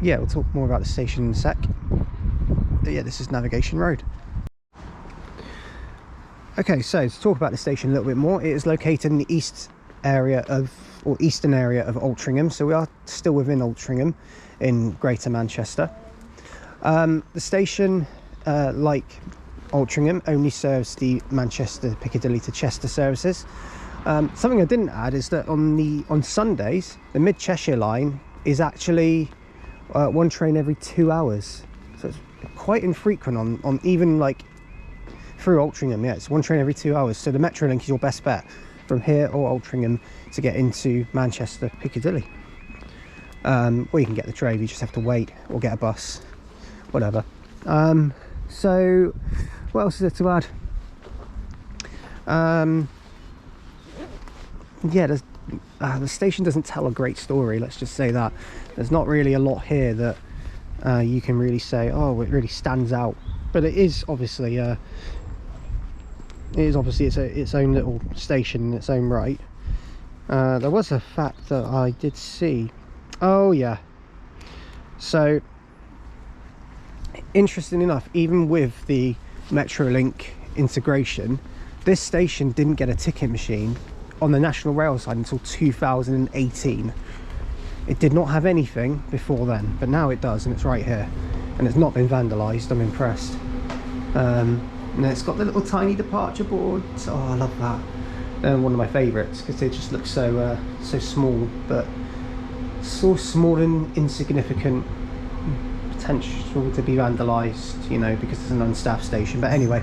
we'll talk more about the station in a sec. But yeah, this is Navigation Road. Okay, so to talk about the station a little bit more, it is located in the eastern area of Altrincham, so we are still within Altrincham in Greater Manchester. The station, like Altrincham, only serves the Manchester Piccadilly to Chester services. Something I didn't add is that on Sundays, the Mid Cheshire line is actually one train every 2 hours, so it's quite infrequent on even like through Altrincham. Yeah, it's one train every 2 hours, so the Metrolink is your best bet from here or Altrincham to get into Manchester Piccadilly. Or you can get the train, you just have to wait, or get a bus, whatever. So what else is there to add? Yeah, the station doesn't tell a great story, let's just say that. There's not really a lot here that you can really say, oh, it really stands out, but it is obviously its own little station in its own right. There was a fact that I did see. Oh yeah, so interesting enough, even with the Metrolink integration, this station didn't get a ticket machine on the National Rail side until 2018. It did not have anything before then, but now it does, and it's right here, and it's not been vandalised. I'm impressed. And it's got the little tiny departure boards. Oh, I love that. They're one of my favourites because they just look so small, but so small and insignificant, potential to be vandalised, you know, because it's an unstaffed station. But anyway,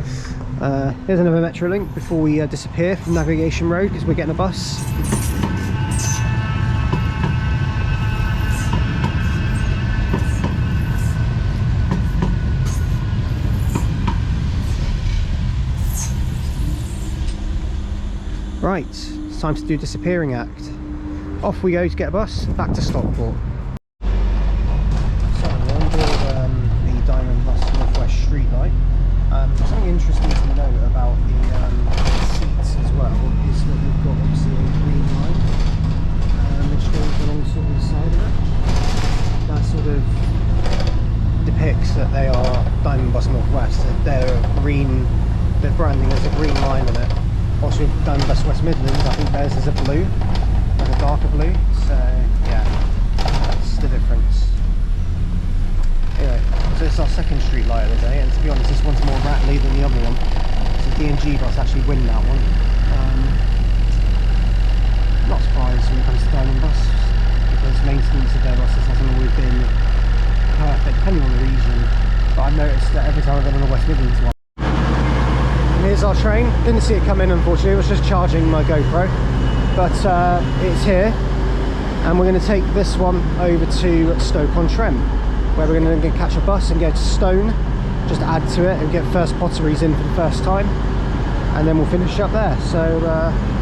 here's another Metrolink before we disappear from Navigation Road, because we're getting a bus. Right, it's time to do disappearing act. Off we go to get a bus back to Stockport. So we're on board the Diamond Bus Northwest Street Line. Something interesting to note about the seats as well is that we've got obviously a green line which goes along sort of the side of it. That sort of depicts that they are Diamond Bus Northwest, that they're green, the branding has a green line on it. Also, we've done West Midlands, I think theirs is a blue, like a darker blue, so yeah, that's the difference. Anyway, so it's our second street light of the day, and to be honest, this one's more rattly than the other one. So D&G bus actually win that one. Not surprised when it comes to Diamond Bus, because maintenance of their buses hasn't always been perfect, depending on the region, but I've noticed that every time I've been on a West Midlands one. Here's our train. Didn't see it come in, unfortunately. I was just charging my GoPro, but it's here, and we're going to take this one over to Stoke-on-Trent, where we're going to catch a bus and go to Stone, just add to it and get first potteries in for the first time, and then we'll finish up there. So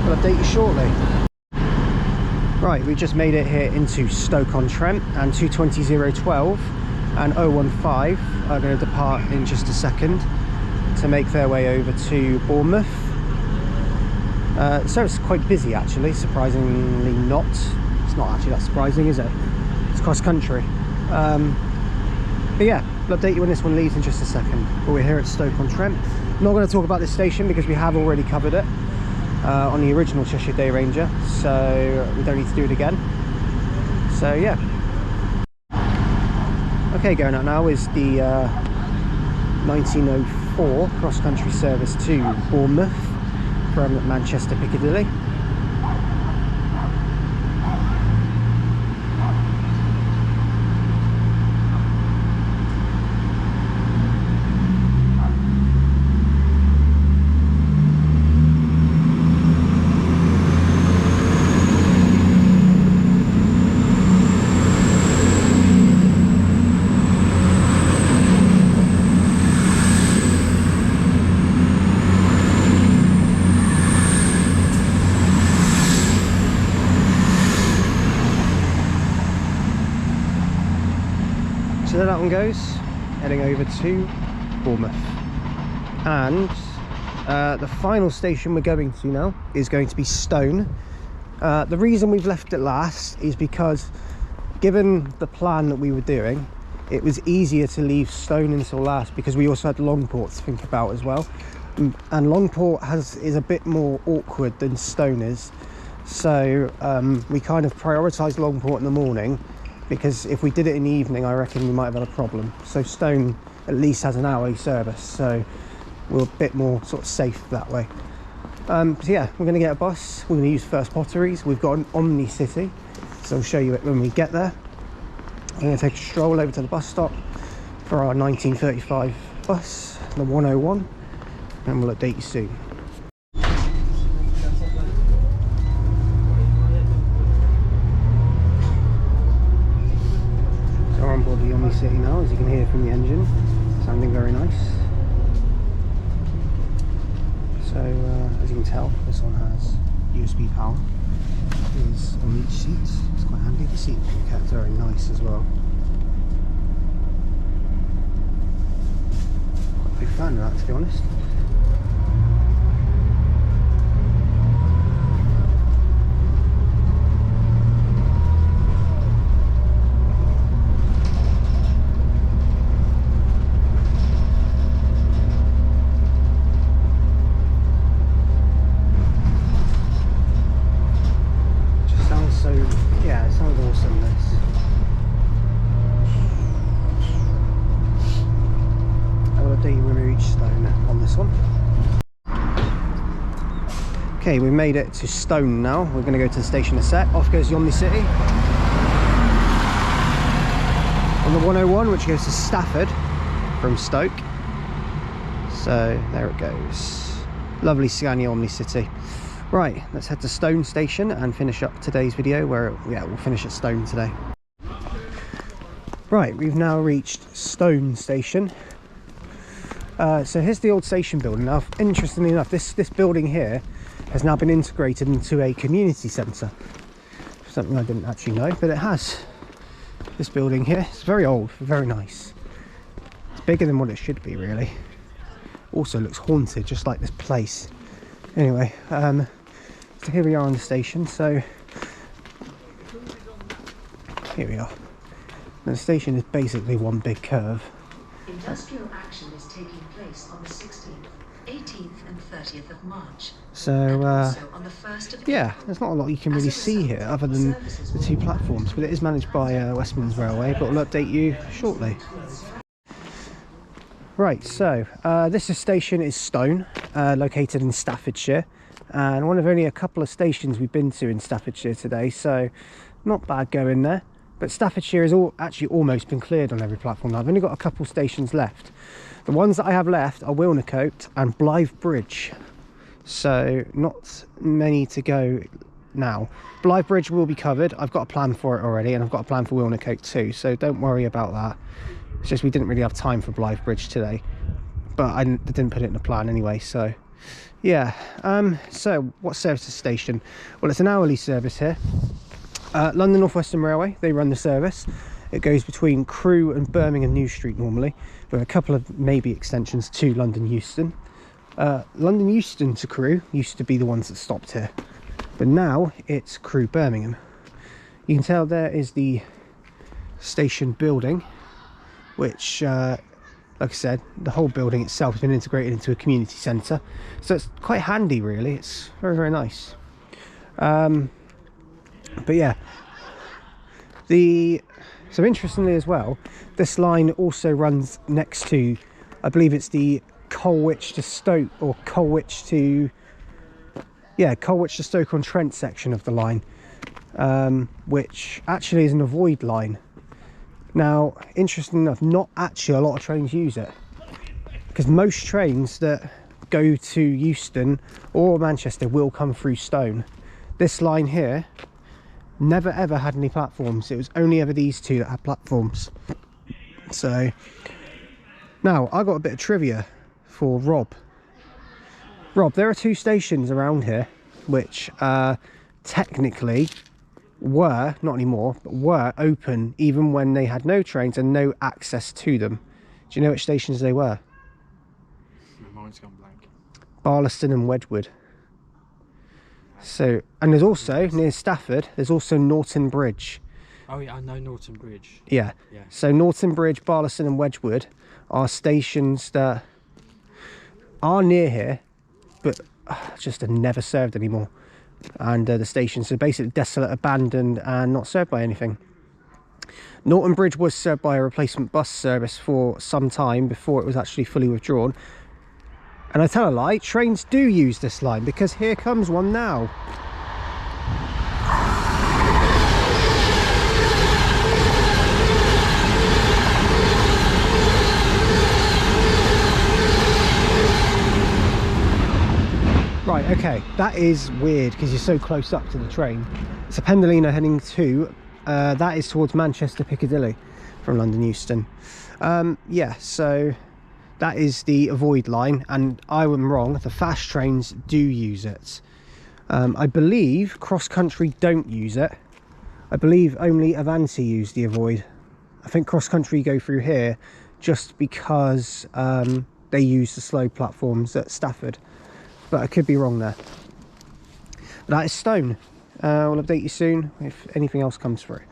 we'll update you shortly. Right, we just made it here into Stoke-on-Trent, and 220.012 and 015 are going to depart in just a second to make their way over to Bournemouth. So it's quite busy actually, surprisingly not. It's not actually that surprising, is it? It's cross-country. But yeah, I'll update you when this one leaves in just a second. But we're here at Stoke-on-Trent. I'm not going to talk about this station because we have already covered it on the original Cheshire Day Ranger, so we don't need to do it again. So yeah. Okay, going out now is the 1904 cross-country service to Bournemouth from Manchester Piccadilly. So there that one goes, heading over to Bournemouth. And the final station we're going to now is going to be Stone. The reason we've left it last is because, given the plan that we were doing, it was easier to leave Stone until last, because we also had Longport to think about as well. And Longport is a bit more awkward than Stone is. So we kind of prioritised Longport in the morning, because if we did it in the evening, I reckon we might have had a problem. So Stone at least has an hourly service, so we're a bit more sort of safe that way. So yeah, we're going to get a bus. We're going to use First Potteries. We've got an Omni City, so I'll show you it when we get there. I'm going to take a stroll over to the bus stop for our 1935 bus, the 101, and we'll update you soon. On board the Omni City now, as you can hear from the engine, sounding very nice. So as you can tell, this one has USB power. It is on each seat. It's quite handy. The seats are kept very nice as well. Quite a big fan of that, to be honest. Yeah, it sounds awesome, this. I will update you when we reach Stone on this one. Okay, we've made it to Stone now. We're going to go to the station in a sec. Off goes the Omni City on the 101, which goes to Stafford from Stoke. So there it goes. Lovely Scania Omni City. Right, let's head to Stone Station and finish up today's video, where we'll finish at Stone today. Right, we've now reached Stone Station. So here's the old station building. Now, interestingly enough, this building here has now been integrated into a community centre. Something I didn't actually know, but it has. This building here, it's very old, very nice. It's bigger than what it should be, really. Also looks haunted, just like this place. Anyway, so here we are on the station. So here we are. And the station is basically one big curve. Industrial action is taking place on the 16th, 18th and 30th of March. So on the 1st of yeah, there's not a lot you can really see here other than the two platforms, but it is managed by West Midlands Railway, but we'll update you shortly. Right, so this station is Stone, located in Staffordshire, and one of only a couple of stations we've been to in Staffordshire today, so not bad going there. But Staffordshire has actually almost been cleared on every platform now. I've only got a couple stations left. The ones that I have left are Wilnecote and Blythe Bridge, so not many to go now. Blythe Bridge will be covered. I've got a plan for it already, and I've got a plan for Wilnecote too, so don't worry about that. It's just we didn't really have time for Blythe Bridge today, but I didn't put it in the plan anyway, so yeah. So what service is station? Well, it's an hourly service here. London North Western Railway, they run the service. It goes between Crewe and Birmingham New Street normally, with a couple of maybe extensions to London Euston. London Euston to Crewe used to be the ones that stopped here, but now it's Crewe Birmingham. You can tell there is the station building, which like I said, the whole building itself has been integrated into a community centre, so it's quite handy really. It's very, very nice. But yeah, so interestingly as well, this line also runs next to I believe it's the Colwich to Stoke, or Colwich to Stoke-on-Trent section of the line, which actually is an avoid line. Now, interesting enough, not actually a lot of trains use it, because most trains that go to Euston or Manchester will come through Stone. This line here never ever had any platforms. It was only ever these two that had platforms. So now I got a bit of trivia for Rob. Rob, there are two stations around here which technically were, not anymore, but were open even when they had no trains and no access to them. Do you know which stations they were? My mind's gone blank. Barlaston and Wedgwood. So, and there's also, near Stafford, there's also Norton Bridge. Oh yeah, I know Norton Bridge. Yeah. Yeah. So Norton Bridge, Barlaston and Wedgwood are stations that are near here, but just are never served anymore. And the stations are basically desolate, abandoned, and not served by anything. Norton Bridge was served by a replacement bus service for some time before it was actually fully withdrawn. And I tell a lie, trains do use this line, because here comes one now. Right, okay, that is weird because you're so close up to the train. It's a Pendolino heading to, that is towards Manchester Piccadilly from London Euston. Yeah, so that is the avoid line, and I am wrong, the fast trains do use it. I believe CrossCountry don't use it. I believe only Avanti use the avoid. I think CrossCountry go through here just because they use the slow platforms at Stafford. But I could be wrong there. But that is Stone. We'll update you soon if anything else comes through.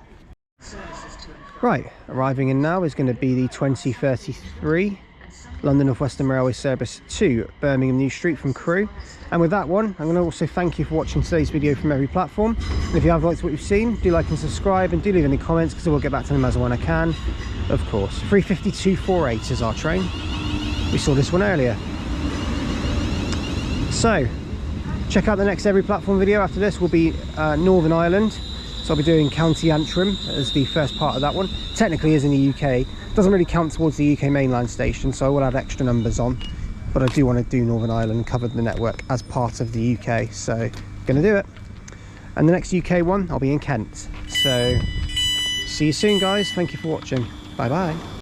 Right, arriving in now is going to be the 2033 London North Western Railway service to Birmingham New Street from Crewe. And with that one, I'm going to also thank you for watching today's video from every platform. And if you have liked what you've seen, do like and subscribe, and do leave any comments, because I will get back to them as and when I can. Of course, 35248 is our train. We saw this one earlier. So, check out the next every platform video. After this will be Northern Ireland. So I'll be doing County Antrim as the first part of that one. Technically is in the UK. Doesn't really count towards the UK mainline station, so I will add extra numbers on. But I do want to do Northern Ireland, cover the network as part of the UK. So, going to do it. And the next UK one, I'll be in Kent. So, see you soon guys. Thank you for watching. Bye bye.